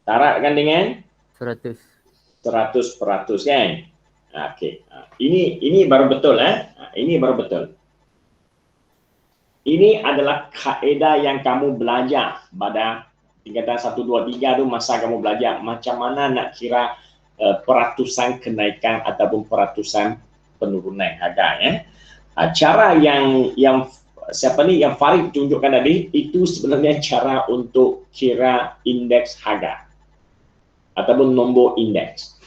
Taratkan dengan 100. 100% kan? Okey. Ini baru betul Ini baru betul. Ini adalah kaedah yang kamu belajar pada tingkatan 1 2 3 tu, masa kamu belajar macam mana nak kira peratusan kenaikan ataupun peratusan penurunan harga ya. Cara yang siapa ni yang Farid tunjukkan tadi itu sebenarnya cara untuk kira indeks harga ataupun nombor indeks.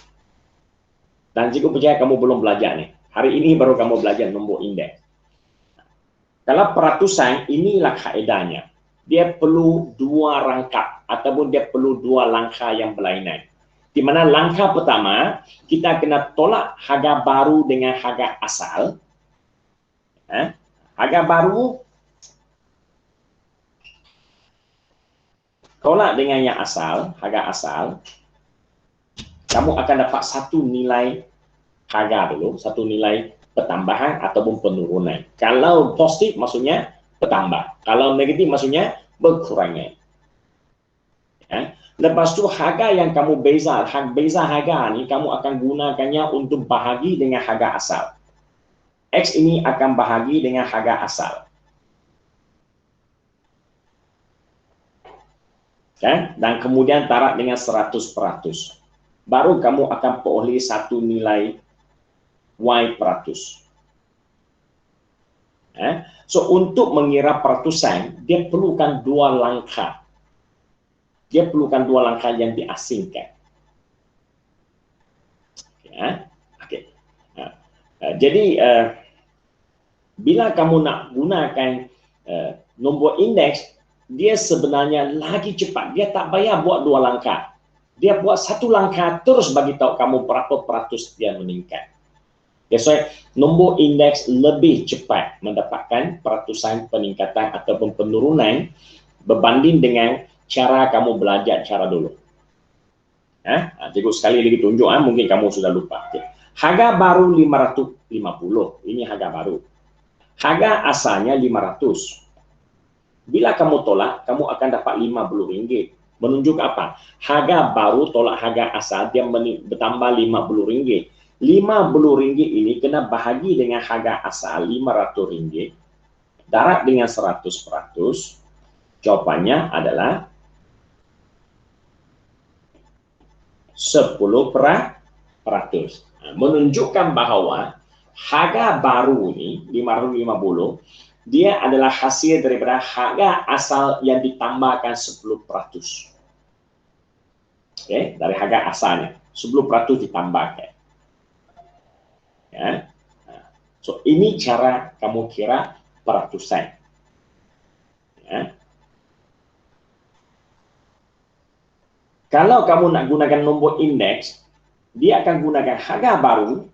Dan jika percaya kamu belum belajar ni, hari ini baru kamu belajar nombor indeks. Kalau peratusan, inilah kaedahnya. Dia perlu dua rangkap ataupun dia perlu dua langkah yang berlainan. Di mana langkah pertama, kita kena tolak harga baru dengan harga asal. Harga baru tolak dengan yang asal, harga asal. Kamu akan dapat satu nilai harga dulu, satu nilai pertambahan ataupun penurunan. Kalau positif maksudnya bertambah. Kalau negatif maksudnya berkurangan. Ya. Lepas tu harga yang kamu beza harga ni kamu akan gunakannya untuk bahagi dengan harga asal. X ini akan bahagi dengan harga asal. Ya. Dan kemudian tarat dengan 100%. Baru kamu akan peroleh satu nilai Y peratus. So untuk mengira peratusan, dia perlukan dua langkah. Dia perlukan dua langkah yang diasingkan. Okay. Jadi bila kamu nak gunakan nombor indeks, dia sebenarnya lagi cepat. Dia tak payah buat dua langkah. Dia buat satu langkah terus bagi tahu kamu berapa peratus dia meningkat. That's why nombor indeks lebih cepat mendapatkan peratusan peningkatan ataupun penurunan berbanding dengan cara kamu belajar cara dulu. Cikgu sekali lagi tunjuk, mungkin kamu sudah lupa. Okay. Harga baru 550, ini harga baru. Harga asalnya 500. Bila kamu tolak, kamu akan dapat RM50. Menunjuk apa? Harga baru tolak harga asal, dia bertambah RM50. RM50 ini kena bahagi dengan harga asal RM500. Darat dengan 100%. Jawapannya adalah 10%. Menunjukkan bahawa harga baru ini 550 dia adalah hasil daripada harga asal yang ditambahkan 10%. Okay, dari harga asalnya 10% ditambahkan. Ya. So ini cara kamu kira peratusan. Ya. Kalau kamu nak gunakan nombor indeks, dia akan gunakan harga baru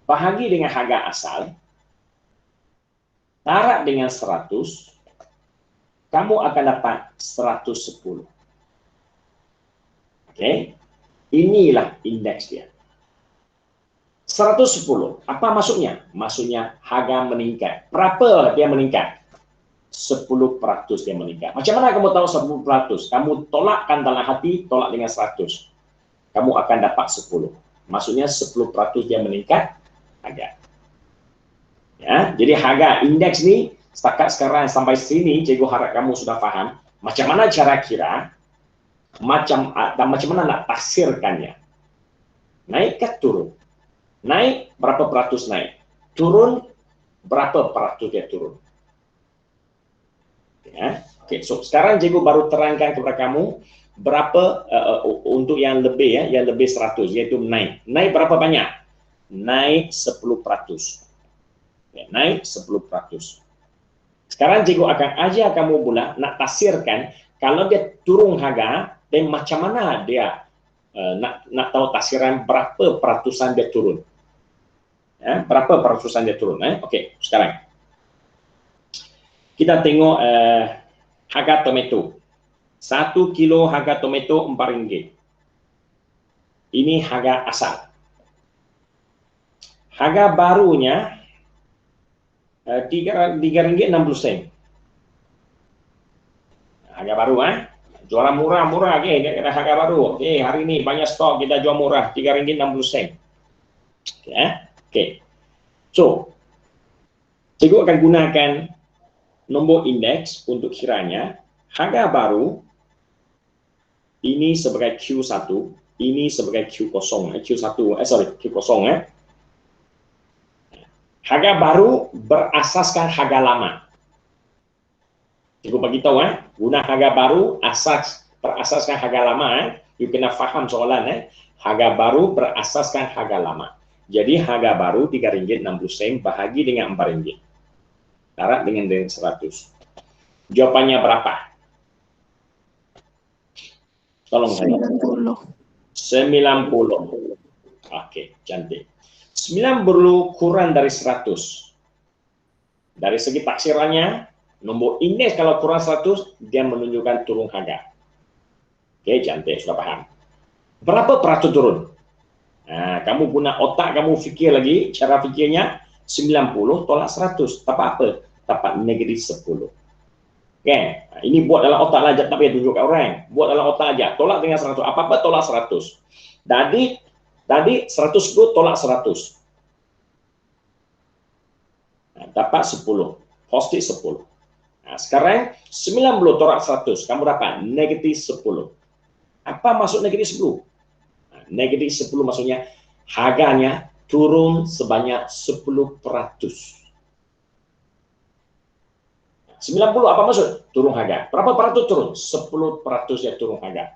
bahagi dengan harga asal, tarat dengan 100, kamu akan dapat 110. Okey. Inilah indeks dia. 110. Apa maksudnya? Maksudnya harga meningkat. Berapa dia meningkat? 10% dia meningkat. Macam mana kamu tahu 10%? Kamu tolakkan dalam hati, tolak dengan 100. Kamu akan dapat 10. Maksudnya 10% dia meningkat harga. Ya, jadi harga indeks ni setakat sekarang sampai sini cikgu harap kamu sudah faham macam mana cara kira, macam mana nak tafsirkannya. Naik ke turun? Naik berapa peratus naik? Turun berapa peratus dia turun. Ya. Okey, so sekarang cikgu baru terangkan kepada kamu berapa untuk yang lebih ya, yang lebih 100 iaitu naik. Naik berapa banyak? Naik 10%. Ya, naik 10%. Sekarang cikgu akan ajar kamu pula nak tafsirkan kalau dia turun harga dan macam mana dia nak tahu tafsiran berapa peratusan dia turun. Ya, berapa peratusan dia turun. Okey, sekarang kita tengok harga tomato. 1 kilo harga tomato RM4. Ini harga asal. Harga barunya RM3.60. Harga baru jualan murah-murah dia kata harga baru. Hari ini banyak stok kita jual murah RM3.60. Okey. So, cikgu akan gunakan nombor indeks untuk kiranya harga baru ini sebagai Q1, ini sebagai Q0, Q0 Harga baru berasaskan harga lama. Cikgu bagi tahu guna harga baru berasaskan harga lama. You kena faham soalan Harga baru berasaskan harga lama. Jadi harga baru RM3.60 bahagi dengan RM4. Darat dengan 100. Jawapannya berapa? Tolong saya. 90. 90. Okey, cantik. 90 kurang dari 100. Dari segi taksirannya, nombor indeks kalau kurang 100, dia menunjukkan turun harga. Okey, cantik, sudah paham. Berapa peratus turun? Kamu guna otak kamu fikir lagi, cara fikirnya 90 tolak 100. Dapat apa? Dapat -10. Okay. Ini buat dalam otak lah, tak payah tunjuk kat orang. Buat dalam otak aja. Tolak dengan 100. Apa-apa tolak 100. Tadi 110 tolak 100. Dapat 10. Positif 10. Sekarang 90 tolak 100. Kamu dapat -10. Apa maksud -10? -10 maksudnya harganya turun sebanyak 10%. 90 apa maksud? Turun harga. Berapa peratus turun? 10% ya turun harga.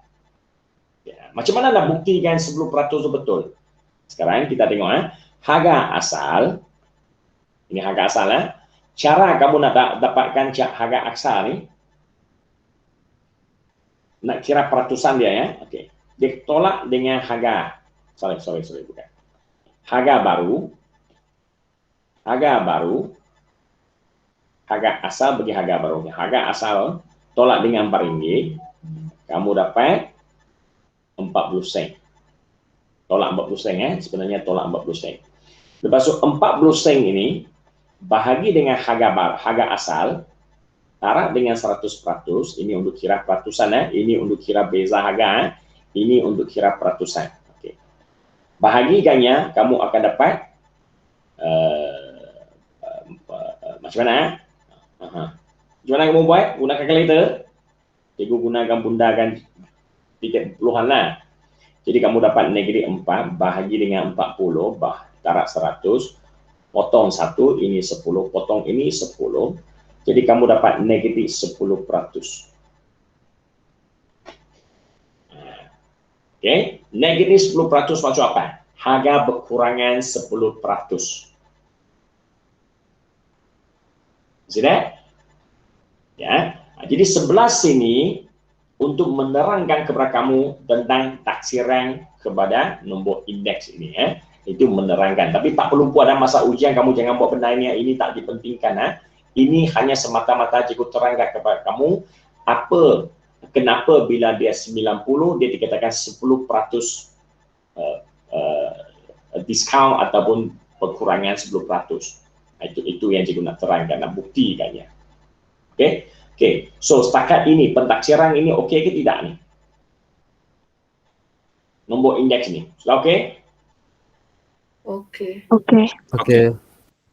Ya, macam mana nak buktikan 10% itu betul? Sekarang kita tengok harga asal. Ini harga asal Cara kamu nak dapatkan harga asal ni, nak kira peratusan dia Okey. Dia tolak dengan harga. Sorry bukan. Harga baru. Harga asal bagi harga baru. Harga asal tolak dengan RM4, kamu dapat 40 sen. Tolak 40 sen sebenarnya tolak 40 sen. Lepas tu 40 sen ini bahagi dengan harga asal, tarik dengan 100%, ini untuk kira peratusan ini untuk kira beza harga, ini untuk kira peratusan. Okey. Bahagikannya kamu akan dapat macam mana? Macam mana kamu buat? Gunakan kalkulator. Cikgu gunakan bundakan titik puluhan lah. Jadi kamu dapat -4 bahagi dengan 40 tarik 100, potong 1, ini 10, potong ini 10. Jadi kamu dapat -10%. Okey, -10% maksud apa? Harga berkurangan 10%. Sudah? Ya. Jadi 11 sini untuk menerangkan kepada kamu tentang taksiran kepada nombor indeks ini Itu menerangkan. Tapi tak perlu buat dalam masa ujian, kamu jangan buat benda ini tak dipentingkan Ini hanya semata-mata cikgu terangkan kepada kamu kenapa bila dia 90 dia dikatakan 10% diskaun ataupun perkurangan 10%. Itu yang cikgu nak terangkan, nak buktikannya. Okey. So setakat ini pentaksiran ini okey ke tidak ni? Nombor indeks ni. Sudah okey? Okey.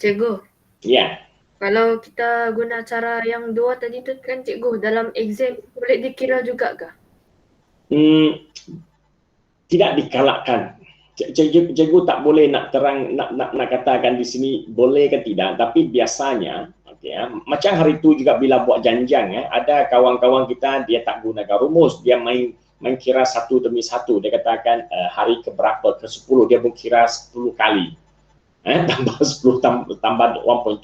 Cikgu. Ya. Kalau kita guna cara yang dua tadi tu kan cikgu, dalam exam boleh dikira juga ke? Tidak dikalahkan. Cikgu tak boleh nak terang nak katakan di sini boleh ke tidak, tapi biasanya macam hari itu juga bila buat janjang ada kawan-kawan kita dia tak gunakan rumus, dia main kira satu demi satu, dia katakan hari keberapa ke-10 dia pun kira 10 kali. Tambah 10 tambah 1.2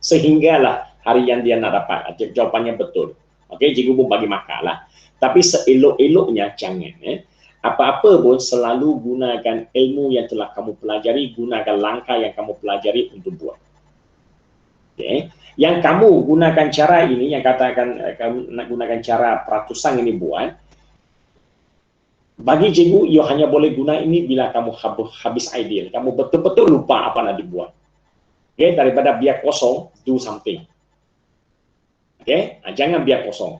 sehinggalah hari yang dia nak dapat. Jawapannya betul. Okey, cikgu pun bagi markah. Tapi seelok-eloknya jangan apa-apa pun selalu gunakan ilmu yang telah kamu pelajari, gunakan langkah yang kamu pelajari untuk buat. Okay. Yang kamu gunakan cara ini, yang katakan kamu nak gunakan cara peratusan ini buat, bagi cikgu, you hanya boleh guna ini bila kamu habis ideal. Kamu betul-betul lupa apa nak dibuat. Okay. Daripada biar kosong, do something. Okay. Jangan biar kosong.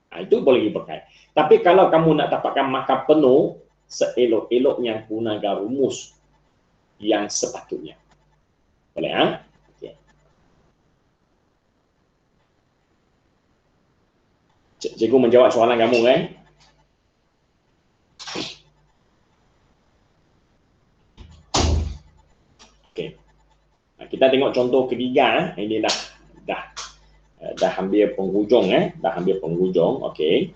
Itu boleh dipakai. Tapi kalau kamu nak dapatkan markah penuh, seelok-eloknya gunakan rumus yang sepatutnya. Boleh Okay. Cikgu menjawab soalan kamu Okay. Kita tengok contoh ketiga. Ini dah hampir penghujung dah hampir penghujung. Okey.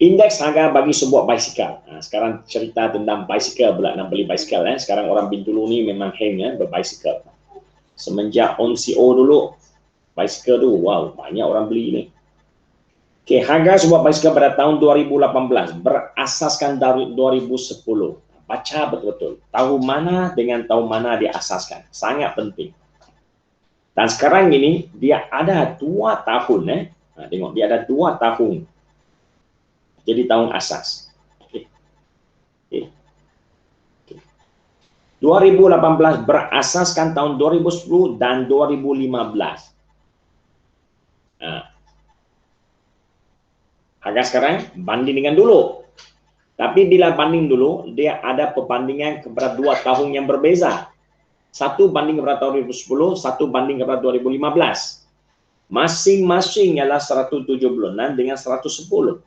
Indeks harga bagi sebuah basikal. Sekarang cerita tentang basikal pula, nak beli basikal Sekarang orang Bintulu ni memang hang berbasikal. Semenjak ONCO dulu, basikal tu wow, banyak orang beli ni. Okey, harga sebuah basikal pada tahun 2018 berasaskan dari 2010. Baca betul-betul. Tahun mana dengan tahun mana diasaskan. Sangat penting. Dan sekarang ini dia ada 2 tahun tengok dia ada 2 tahun. Jadi tahun asas. Okay. 2018 berasaskan tahun 2010 dan 2015. Harga sekarang banding dengan dulu. Tapi bila banding dulu, dia ada perbandingan kepada 2 tahun yang berbeza. Satu banding kepada tahun 2010, satu banding kepada 2015. Masing-masing ialah 176 dengan 110.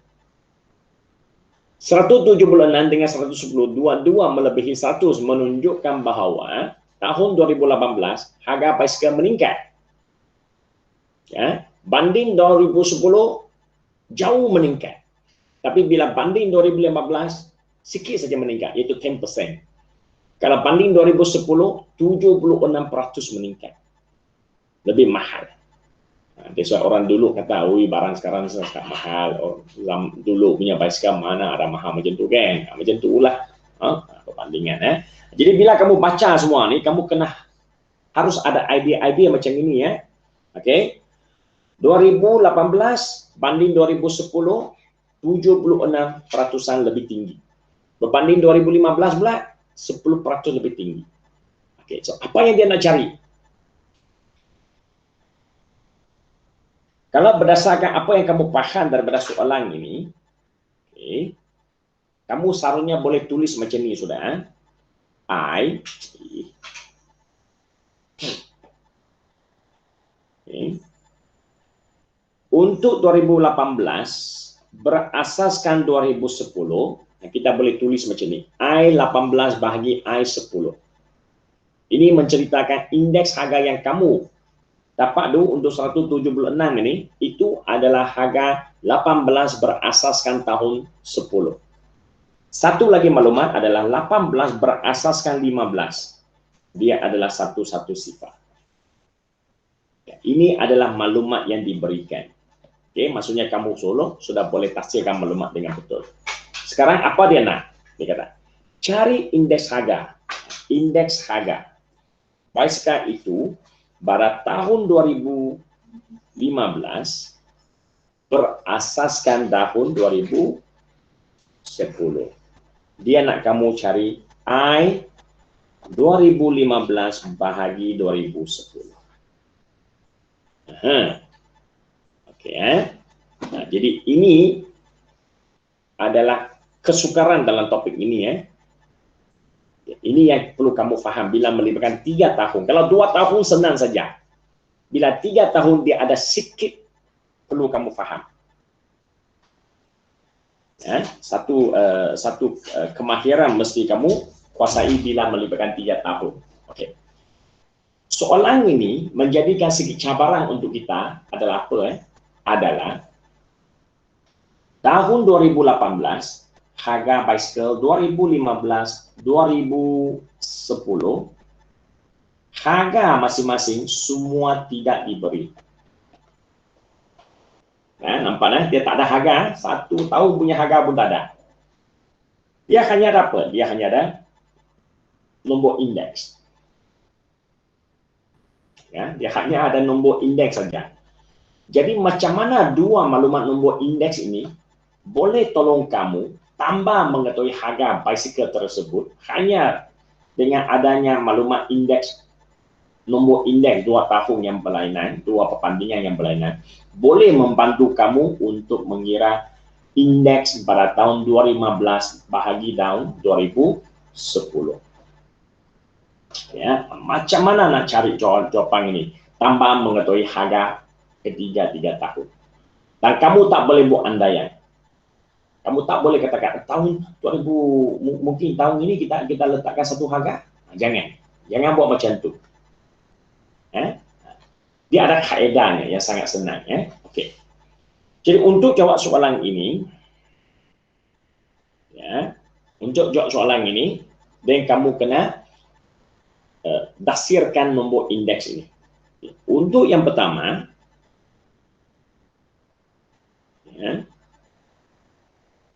176 dengan 110, dua-dua melebihi 100 menunjukkan bahawa tahun 2018 harga basikal meningkat. Banding 2010 jauh meningkat. Tapi bila banding 2015 sikit saja meningkat, iaitu 10%. Kalau banding 2010 76% meningkat. Lebih mahal. That's why orang dulu kata, barang sekarang sangat mahal. Dulu punya basikal mana ada mahal macam tu kan? Macam tu lah perbandingan. Jadi bila kamu baca semua ni, kamu kena harus ada idea-idea macam ini Okay. 2018 banding 2010 76% lebih tinggi. Berbanding 2015 pula 10% lebih tinggi. Okay. So apa yang dia nak cari? Kalau berdasarkan apa yang kamu faham daripada soalan ini, okay, kamu seharusnya boleh tulis macam ni sudah. Okay. Untuk 2018 berasaskan 2010, kita boleh tulis macam ni. I18 bahagi I10. Ini menceritakan indeks harga yang kamu dapat dulu untuk 176 ini, itu adalah harga 18 berasaskan tahun 10. Satu lagi maklumat adalah 18 berasaskan 15. Dia adalah satu sifat. Ini adalah maklumat yang diberikan. Okay, maksudnya kamu solo sudah boleh tafsirkan maklumat dengan betul. Sekarang apa dia nak? Dia kata, cari indeks harga. Indeks harga basikal itu pada tahun 2015 berasaskan tahun 2010. Dia nak kamu cari I 2015 bahagi 2010. Okey jadi ini adalah kesukaran dalam topik ini Ini yang perlu kamu faham bila melibatkan 3 tahun. Kalau 2 tahun senang saja. Bila 3 tahun dia ada sikit perlu kamu faham. Satu kemahiran mesti kamu kuasai bila melibatkan 3 tahun. Okey. Soalan ini menjadikan sedikit cabaran untuk kita adalah apa? Adalah tahun 2018 harga bicycle 2015, 2010 harga masing-masing semua tidak diberi. Nampak dia tak ada harga, 1 tahun punya harga pun tak ada. Dia hanya ada apa? Dia hanya ada nombor indeks. Dia hanya ada nombor indeks saja. Jadi macam mana dua maklumat nombor indeks ini boleh tolong kamu tambah mengetahui harga bicycle tersebut hanya dengan adanya maklumat indeks, nombor indeks 2 tahun yang berlainan, 2 perbandingan yang berlainan, boleh membantu kamu untuk mengira indeks pada tahun 2015 bahagi tahun 2010. Macam mana nak cari jawapan ini? Tambah mengetahui harga ketiga 3 tahun. Dan kamu tak boleh buat andaian. Kamu tak boleh katakan tahun 2000 mungkin tahun ini kita letakkan satu harga. Jangan buat macam tu. Dia ada kaedahnya yang sangat senang. Okey. Jadi untuk jawab soalan ini, dan kamu kena dasirkan nombor indeks ini. Untuk yang pertama,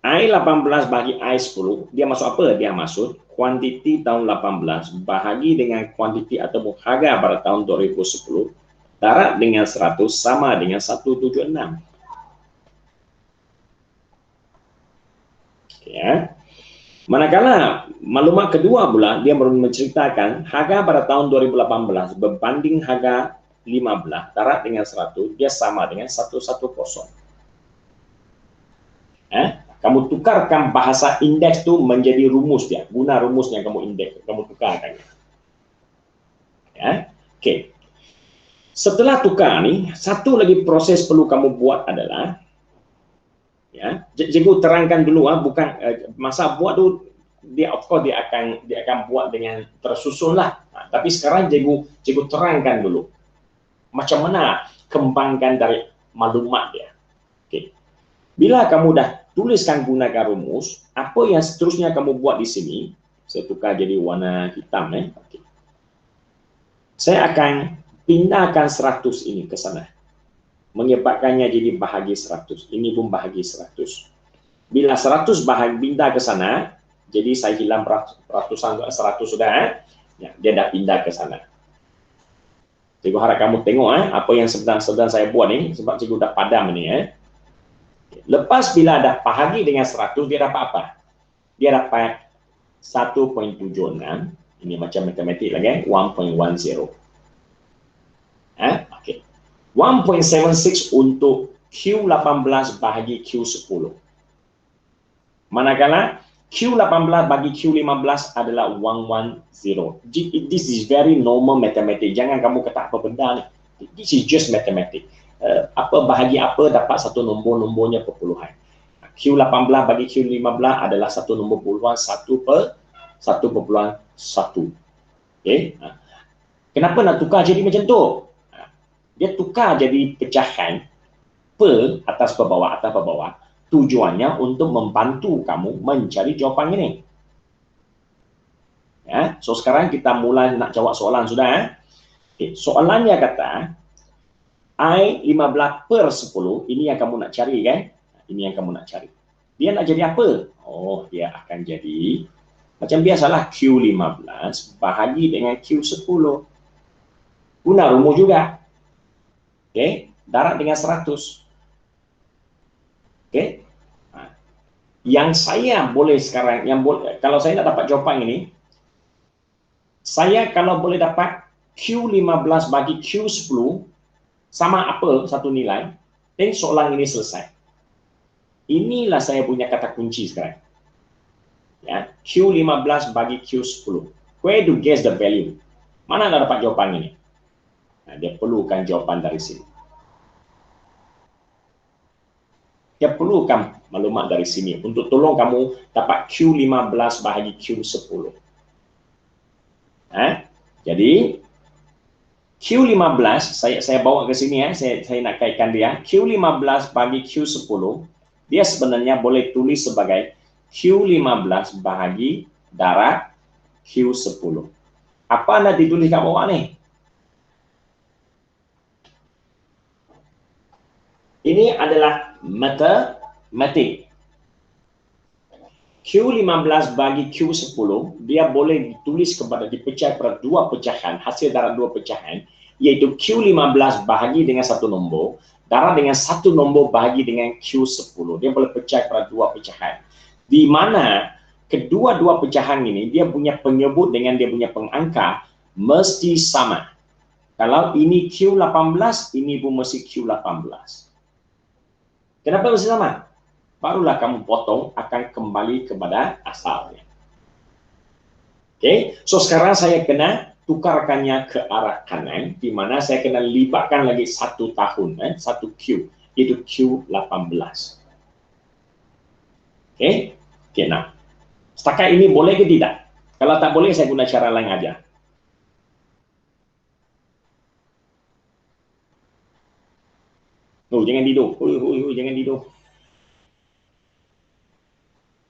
I18 bagi I10, dia masuk apa? Dia masuk kuantiti tahun 18 bahagi dengan kuantiti atau harga pada tahun 2010, darat dengan 100 sama dengan 176. Manakala maklumat kedua pula, dia menceritakan harga pada tahun 2018 berbanding harga 15, darat dengan 100, dia sama dengan 110. Kamu tukarkan bahasa indeks tu menjadi rumus dia. Guna rumusnya kamu indeks, kamu tukarkan. Okey. Setelah tukar ni, satu lagi proses perlu kamu buat adalah cikgu terangkan dulu bukan masa buat tu dia of course dia akan buat dengan tersusun lah. Tapi sekarang cikgu terangkan dulu macam mana kembangkan dari maklumat dia. Okey. Bila kamu dah tuliskan gunakan rumus, apa yang seterusnya kamu buat di sini, saya tukar jadi warna hitam. Okay. Saya akan pindahkan 100 ini ke sana. Menyebabkannya jadi bahagi 100. Ini pun bahagi 100. Bila 100 bahagi pindah ke sana, jadi saya hilang ratusan 100 sudah. Dia dah pindah ke sana. Cikgu harap kamu tengok apa yang sedang saya buat ni, sebab cikgu dah padam ni. Lepas bila dah bahagi dengan 100, dia dapat apa? Dia dapat 1.76. Ini macam matematik lagi, 1.10. Okey. 1.76 untuk Q18 bahagi Q10. Manakala Q18 bagi Q15 adalah 110. This is very normal mathematics. Jangan kamu kata apa benda ni. This is just mathematics. Apa bahagi apa dapat satu nombornya perpuluhan. Q18 bagi Q15 adalah satu nombor puluhan 1/1. Okey. Kenapa nak tukar jadi macam tu? Dia tukar jadi pecahan per atas per bawah. Tujuannya untuk membantu kamu mencari jawapan ini. So sekarang kita mulai nak jawab soalan sudah. Okay. Soalannya kata I15/10, ini yang kamu nak cari kan? Ini yang kamu nak cari. Dia nak jadi apa? Oh, dia akan jadi macam biasalah Q15 bahagi dengan Q10. Guna rumus juga. Okey, darat dengan 100. Okey. Yang saya boleh sekarang, kalau saya nak dapat jawapan ini, saya kalau boleh dapat Q15 bagi Q10 sama apa satu nilai, dan soalan ini selesai. Inilah saya punya kata kunci sekarang. Q15 bagi Q10. Where to guess the value? Mana nak dapat jawapan ini? Dia perlukan jawapan dari sini. Dia perlukan maklumat dari sini untuk tolong kamu dapat Q15 bahagi Q10. Jadi Q15 saya bawa ke sini ya, saya nak kaitkan dia. Q15 bagi Q10 dia sebenarnya boleh tulis sebagai Q15 bahagi darab Q10. Apa anda ditulis kat bawah ni? Ini adalah matematik. Q15 bagi Q10 dia boleh ditulis dipecah pada dua pecahan, hasil darab dua pecahan, iaitu Q15 bahagi dengan satu nombor, darab dengan satu nombor bahagi dengan Q10. Dia boleh pecah pada dua pecahan. Di mana kedua-dua pecahan ini dia punya penyebut dengan dia punya pengangka mesti sama. Kalau ini Q18, ini pun mesti Q18. Kenapa mesti sama? Barulah kamu potong akan kembali kepada asalnya. Okey, so sekarang saya kena tukarkannya ke arah kanan, di mana saya kena libatkan lagi satu tahun, satu Q, itu Q18. Okey, nah, setakat ini boleh ke tidak? Kalau tak boleh, saya guna cara lain aja. Oh, jangan tidur. Jangan tidur.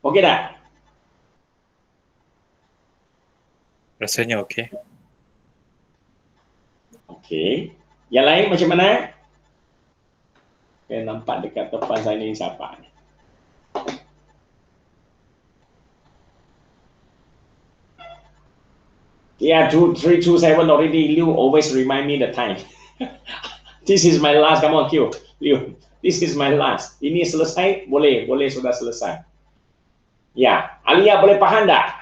Okey tak? Rasanya okey. Okey. Yang lain macam mana? Saya nampak dekat depan saya ni siapa ni? Yeah, 2327 already. Liu always remind me the time. This is my last. Come on, Q. Liu, this is my last. Ini selesai? Boleh sudah selesai. Ya, Alia boleh faham tak?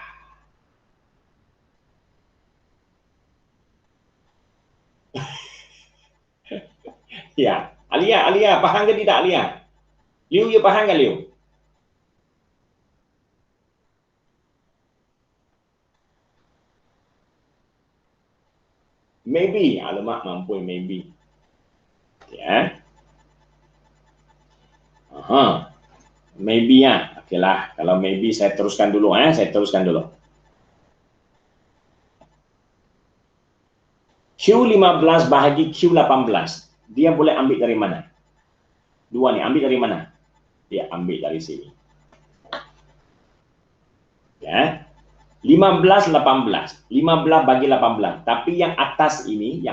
Ya, Alia faham ke tidak Alia? Liu, you faham ke Liu? Maybe, alamak mampu maybe. Ya. Aha. Maybe ya. Okeylah, kalau maybe saya teruskan dulu Q15 bahagi Q18. Dia boleh ambil dari mana? Dua ni, ambil dari mana? Dia ambil dari sini. Ya. 15 18. 15 bagi 18. Tapi yang atas ini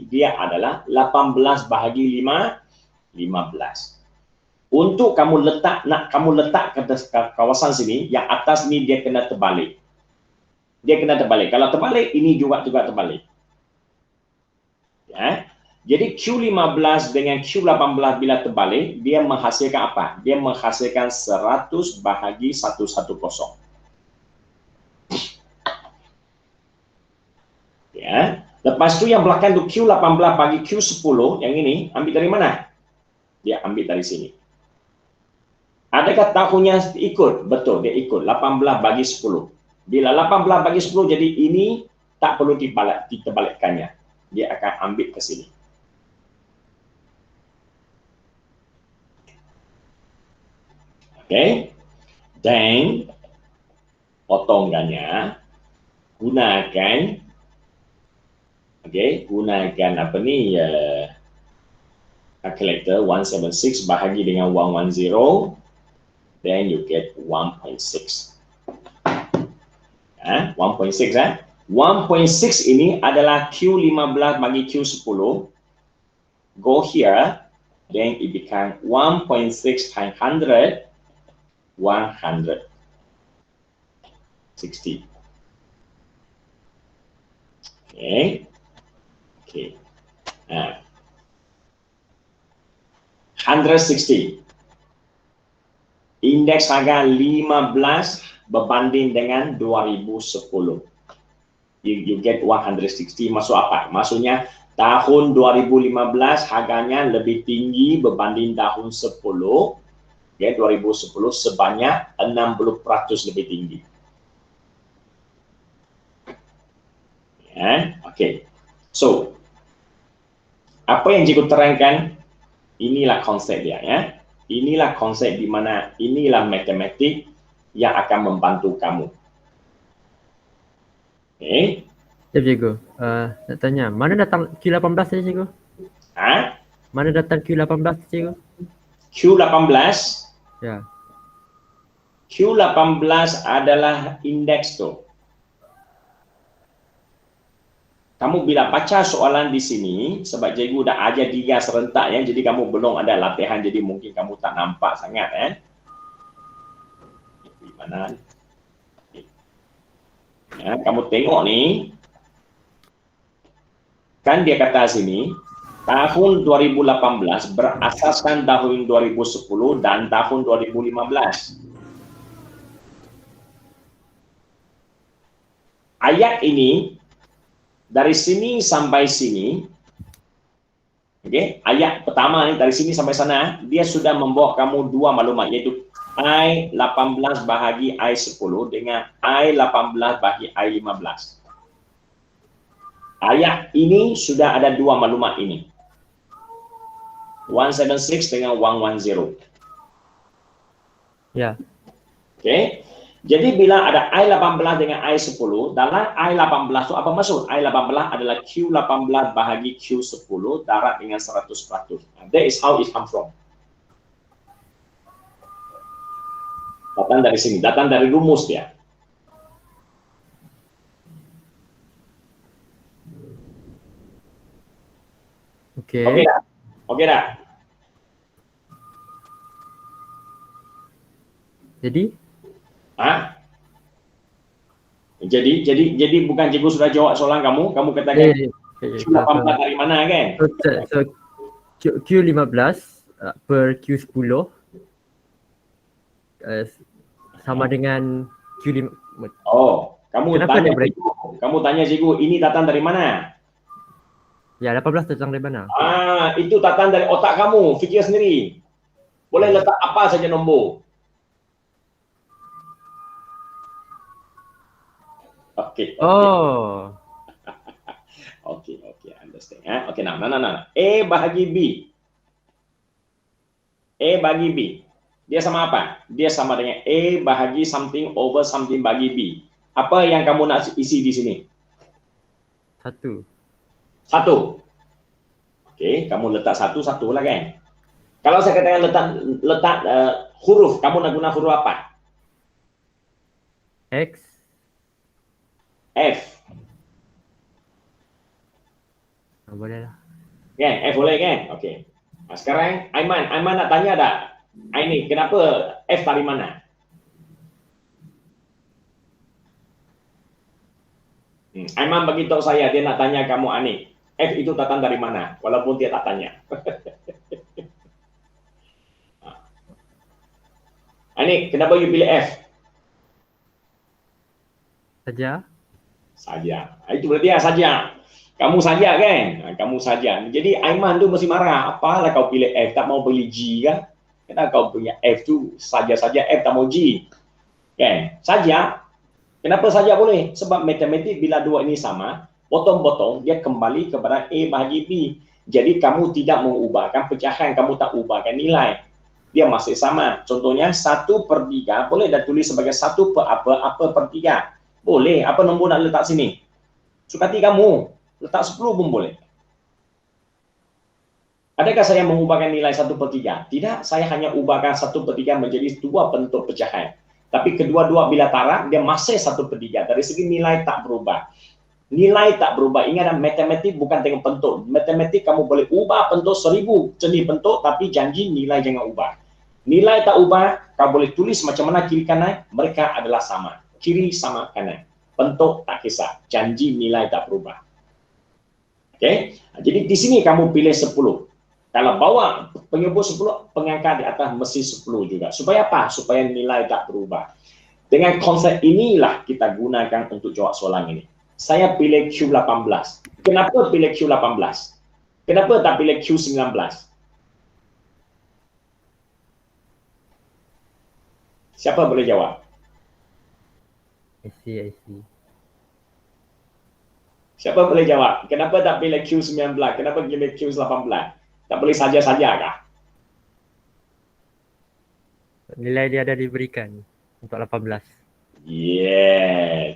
dia adalah 18 bahagi 15. Untuk kamu letak ke kawasan sini, yang atas ni dia kena terbalik. Kalau terbalik, ini juga terbalik. Ya. Jadi Q15 dengan Q18 bila terbalik, dia menghasilkan apa? Dia menghasilkan 100 bahagi 110. Ya. Lepas tu yang belakang tu Q18 bagi Q10, yang ini ambil dari mana? Dia ambil dari sini. Adakah tahunnya ikut? Betul, dia ikut 18 bagi 10. Bila 18 bagi 10, jadi ini tak perlu diterbalikkannya. Dia akan ambil ke sini. Okey. Dan potongkannya gunakan apa ni calculator 176 bahagi dengan 110, then you get 1.6. 1.6 1.6 ini adalah Q15 bagi Q10. Go here, then it become 1.6 times 100, 160. Okay. 160. Indeks harga 15 berbanding dengan 2010. You get 160. Maksud apa? Maksudnya tahun 2015 harganya lebih tinggi berbanding tahun 10. Ya, 2010 sebanyak 60% lebih tinggi. Ya, okey. So, apa yang cikgu terangkan, inilah konsep dia ya. Inilah konsep di mana inilah matematik yang akan membantu kamu. Okey. Sekejap cikgu. Nak tanya, mana datang Q18 tadi cikgu? Ha? Mana datang Q18 cikgu? Q18, Ya. Q18 adalah indeks tu. Kamu bila baca soalan di sini, sebab cikgu dah ajar 3 serentak ya, jadi kamu belum ada latihan, jadi mungkin kamu tak nampak sangat Di mana? Ya, kamu tengok ni. Kan dia kata sini, tahun 2018 berasaskan tahun 2010 dan tahun 2015. Ayat ini dari sini sampai sini, ayat pertama ni dari sini sampai sana, dia sudah membawa kamu 2 maklumat, iaitu I18 bahagi I10 dengan I18 bahagi I15. Ayat ini sudah ada 2 maklumat ini. 176 dengan 110. Ya. Okey. Jadi bila ada I18 dengan I10, dalam I18 tu apa maksud? I18 adalah Q18 bahagi Q10 darat dengan 100%. That is how it come from. Datang dari sini, datang dari rumus dia. Okey. Okey dah? Okey dah? Jadi? Ha? Jadi bukan cikgu sudah jawab soalan kamu katakan Q18 dari mana kan? So Q15 per Q10 sama dengan Q5. Oh, kamu Kenapa tanya dia break? kamu tanya cikgu, ini datang dari mana? Ya, 18 datang dari mana? Itu datang dari otak kamu, fikir sendiri. Boleh letak apa saja nombor. Okey. Oh. Okey, understand. Okey, nah. A bahagi B. A bahagi B. Dia sama apa? Dia sama dengan A bahagi something over something bagi B. Apa yang kamu nak isi di sini? 1. Okey, kamu letak 1 lah kan? Kalau saya katakan letak huruf, kamu nak guna huruf apa? X. F. Boleh lah. Kan? F boleh kan? Okey. Sekarang Aiman nak tanya tak? Ini kenapa F dari mana? Aiman bagi tahu saya, dia nak tanya kamu Ani. F itu datang dari mana? Walaupun dia tak tanya. Ani, kenapa you pilih F? Saja. Itu berarti saja. Kamu saja kan? Kamu saja. Jadi Aiman tu mesti marah. Apalah kau pilih F, tak mau pilih G kan? Kenapa kau punya F tu saja-saja F tak mau G? Kan? Saja. Kenapa saja boleh? Sebab matematik bila dua ini sama, potong-potong dia kembali kepada A bahagi B. Jadi kamu tidak mengubahkan pecahan, kamu tak ubahkan nilai. Dia masih sama. Contohnya 1/3 boleh dah tulis sebagai 1 per apa per 3. Boleh. Apa nombor nak letak sini? Suka hati kamu. Letak 10 pun boleh. Adakah saya mengubahkan nilai 1/3? Tidak, saya hanya ubahkan 1/3 menjadi 2 bentuk pecahan. Tapi kedua-dua bila tarak, dia masih 1/3. Dari segi nilai tak berubah. Nilai tak berubah. Ingat, matematik bukan dengan bentuk. Matematik kamu boleh ubah bentuk 1000 jenis bentuk, tapi janji nilai jangan ubah. Nilai tak ubah, kau boleh tulis macam mana kiri kanan, mereka adalah sama. Kiri sama kanan. Bentuk tak kisah. Janji nilai tak berubah. Okey? Jadi di sini kamu pilih 10. Kalau bawa penyebut 10, pengangkat di atas mesti 10 juga. Supaya apa? Supaya nilai tak berubah. Dengan konsep inilah kita gunakan untuk jawab soalan ini. Saya pilih Q18. Kenapa pilih Q18? Kenapa tak pilih Q19? Siapa boleh jawab? I see. Siapa boleh jawab? Kenapa tak pilih Q19? Kenapa pilih Q18? Tak boleh saja-saja kah? nilai dia ada diberikan untuk 18.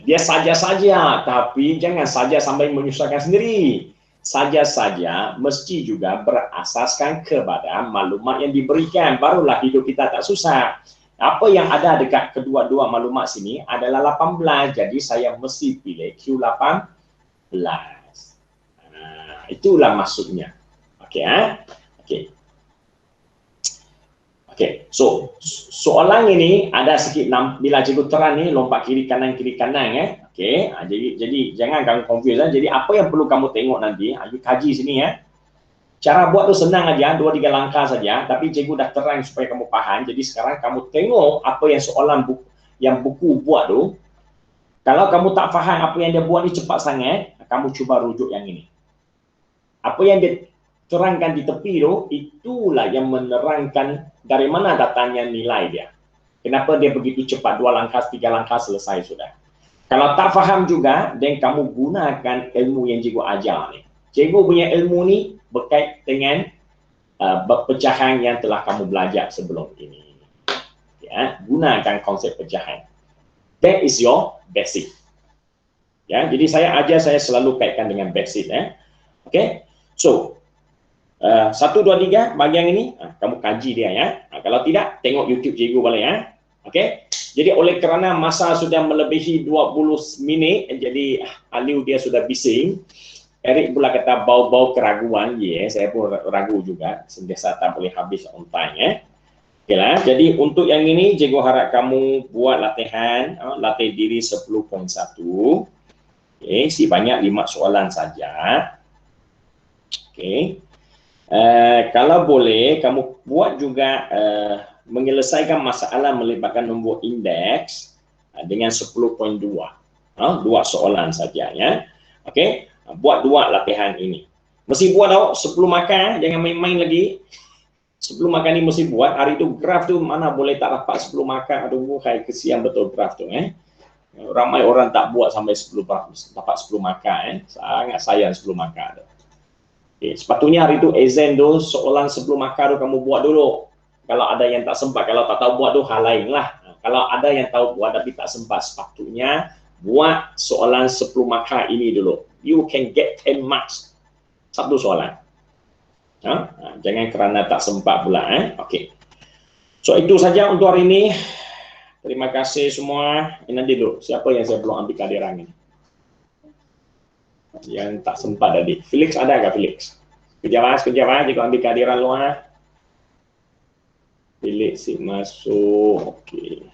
Dia saja-saja, tapi jangan saja sampai menyusahkan sendiri. Saja-saja mesti juga berasaskan kepada maklumat yang diberikan, barulah hidup kita tak susah. Apa yang ada dekat kedua-dua maklumat sini adalah 18, jadi saya mesti pilih Q18. Itulah maksudnya. Okey, okey. Okey, so soalan ini ada sikit bila cikgu terang ni lompat kiri kanan okey. Jadi jangan kamu confuse. Jadi apa yang perlu kamu tengok nanti, you kaji sini ya. Cara buat tu senang aja, 2-3 langkah saja, tapi cikgu dah terang supaya kamu faham. Jadi sekarang kamu tengok apa yang soalan buku buat tu. Kalau kamu tak faham apa yang dia buat ni cepat sangat, kamu cuba rujuk yang ini. Apa yang dia terangkan di tepi tu, itulah yang menerangkan dari mana datangnya nilai dia. Kenapa dia begitu cepat, 2 langkah, 3 langkah selesai sudah. Kalau tak faham juga, dan kamu gunakan ilmu yang cikgu ajar ni. Cikgu punya ilmu ni berkait dengan pecahan yang telah kamu belajar sebelum ini. Ya, gunakan konsep pecahan. That is your basic. Ya, jadi saya selalu kaitkan dengan basic. Okay. So, 1, 2, 3 bagian ini kamu kaji dia ya. Kalau tidak, tengok YouTube cikgu balik ya. Okey. Jadi oleh kerana masa sudah melebihi 20 minit, jadi Aliu dia sudah bising. Eric pula kata bau-bau keraguan. Saya pun ragu juga. Sentiasa tak boleh habis on time ya. Okeylah. Jadi untuk yang ini cikgu harap kamu buat latihan, latih diri 10.1. Okey, banyak 5 soalan saja. Okey. Kalau boleh, kamu buat juga menyelesaikan masalah melibatkan nombor indeks dengan 10.2. 2 soalan saja ya. Okey, buat 2 latihan ini. Mesti buat tau, 10 markah, jangan main-main lagi. 10 markah ni mesti buat. Hari tu graf tu mana boleh tak dapat 10 markah. Aduh, hai kesian betul graf tu Ramai orang tak buat sampai 10 dapat 10 markah Sangat sayang 10 markah tu. Okay, sepatutnya hari tu exam tu soalan 10 markah tu kamu buat dulu. Kalau ada yang tak sempat, kalau tak tahu buat tu hal lain lah. Kalau ada yang tahu buat tapi tak sempat, sepatutnya buat soalan 10 markah ini dulu. You can get 10 marks satu soalan. Jangan kerana tak sempat pula. Okey. So itu saja untuk hari ini. Terima kasih semua. Nanti dulu, siapa yang saya belum ambil kehadiran ini? Yang tak sempat tadi. Felix ada ke Felix? Sekejap jika ambil kehadiran luar. Felix masuk. Okey.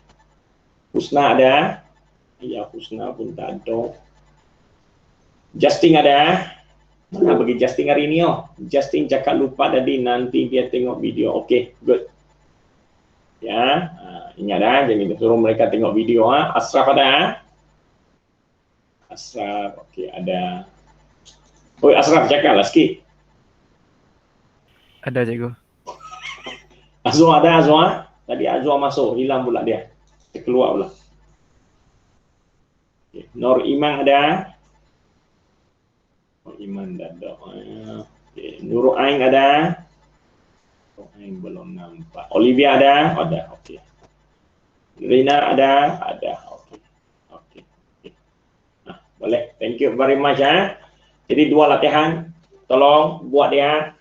Husna ada? Ya, Husna pun tak ada. Justin ada? Mana pergi Justin hari ni? Justin cakap lupa tadi, nanti dia tengok video. Okey, good. Ya, ingat jangan suruh mereka tengok video. Ashraf ada? Ashraf, okey ada. Oi Ashraf, cakaplah sikit. Ada cikgu. Azwar ada Azwar? Tadi Azwar masuk, hilang pula dia. Dia keluar pula. Okay. Nur Iman ada? Nur Iman dah ada. Okay. Nurul Ain ada? Nurul Ain belum nampak. Olivia ada? Ada, okey. Rina ada? Ada, okey. Okey. Boleh. Thank you very much Jadi 2 latihan, tolong buat dia.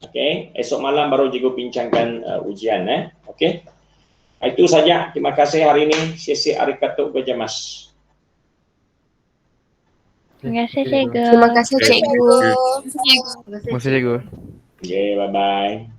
Okey, esok malam baru cikgu bincangkan ujian Okey. Itu saja. Terima kasih hari ini. Arigatou gozaimasu. Terima kasih cikgu. Terima kasih cikgu. Terima kasih cikgu. Okay, bye-bye.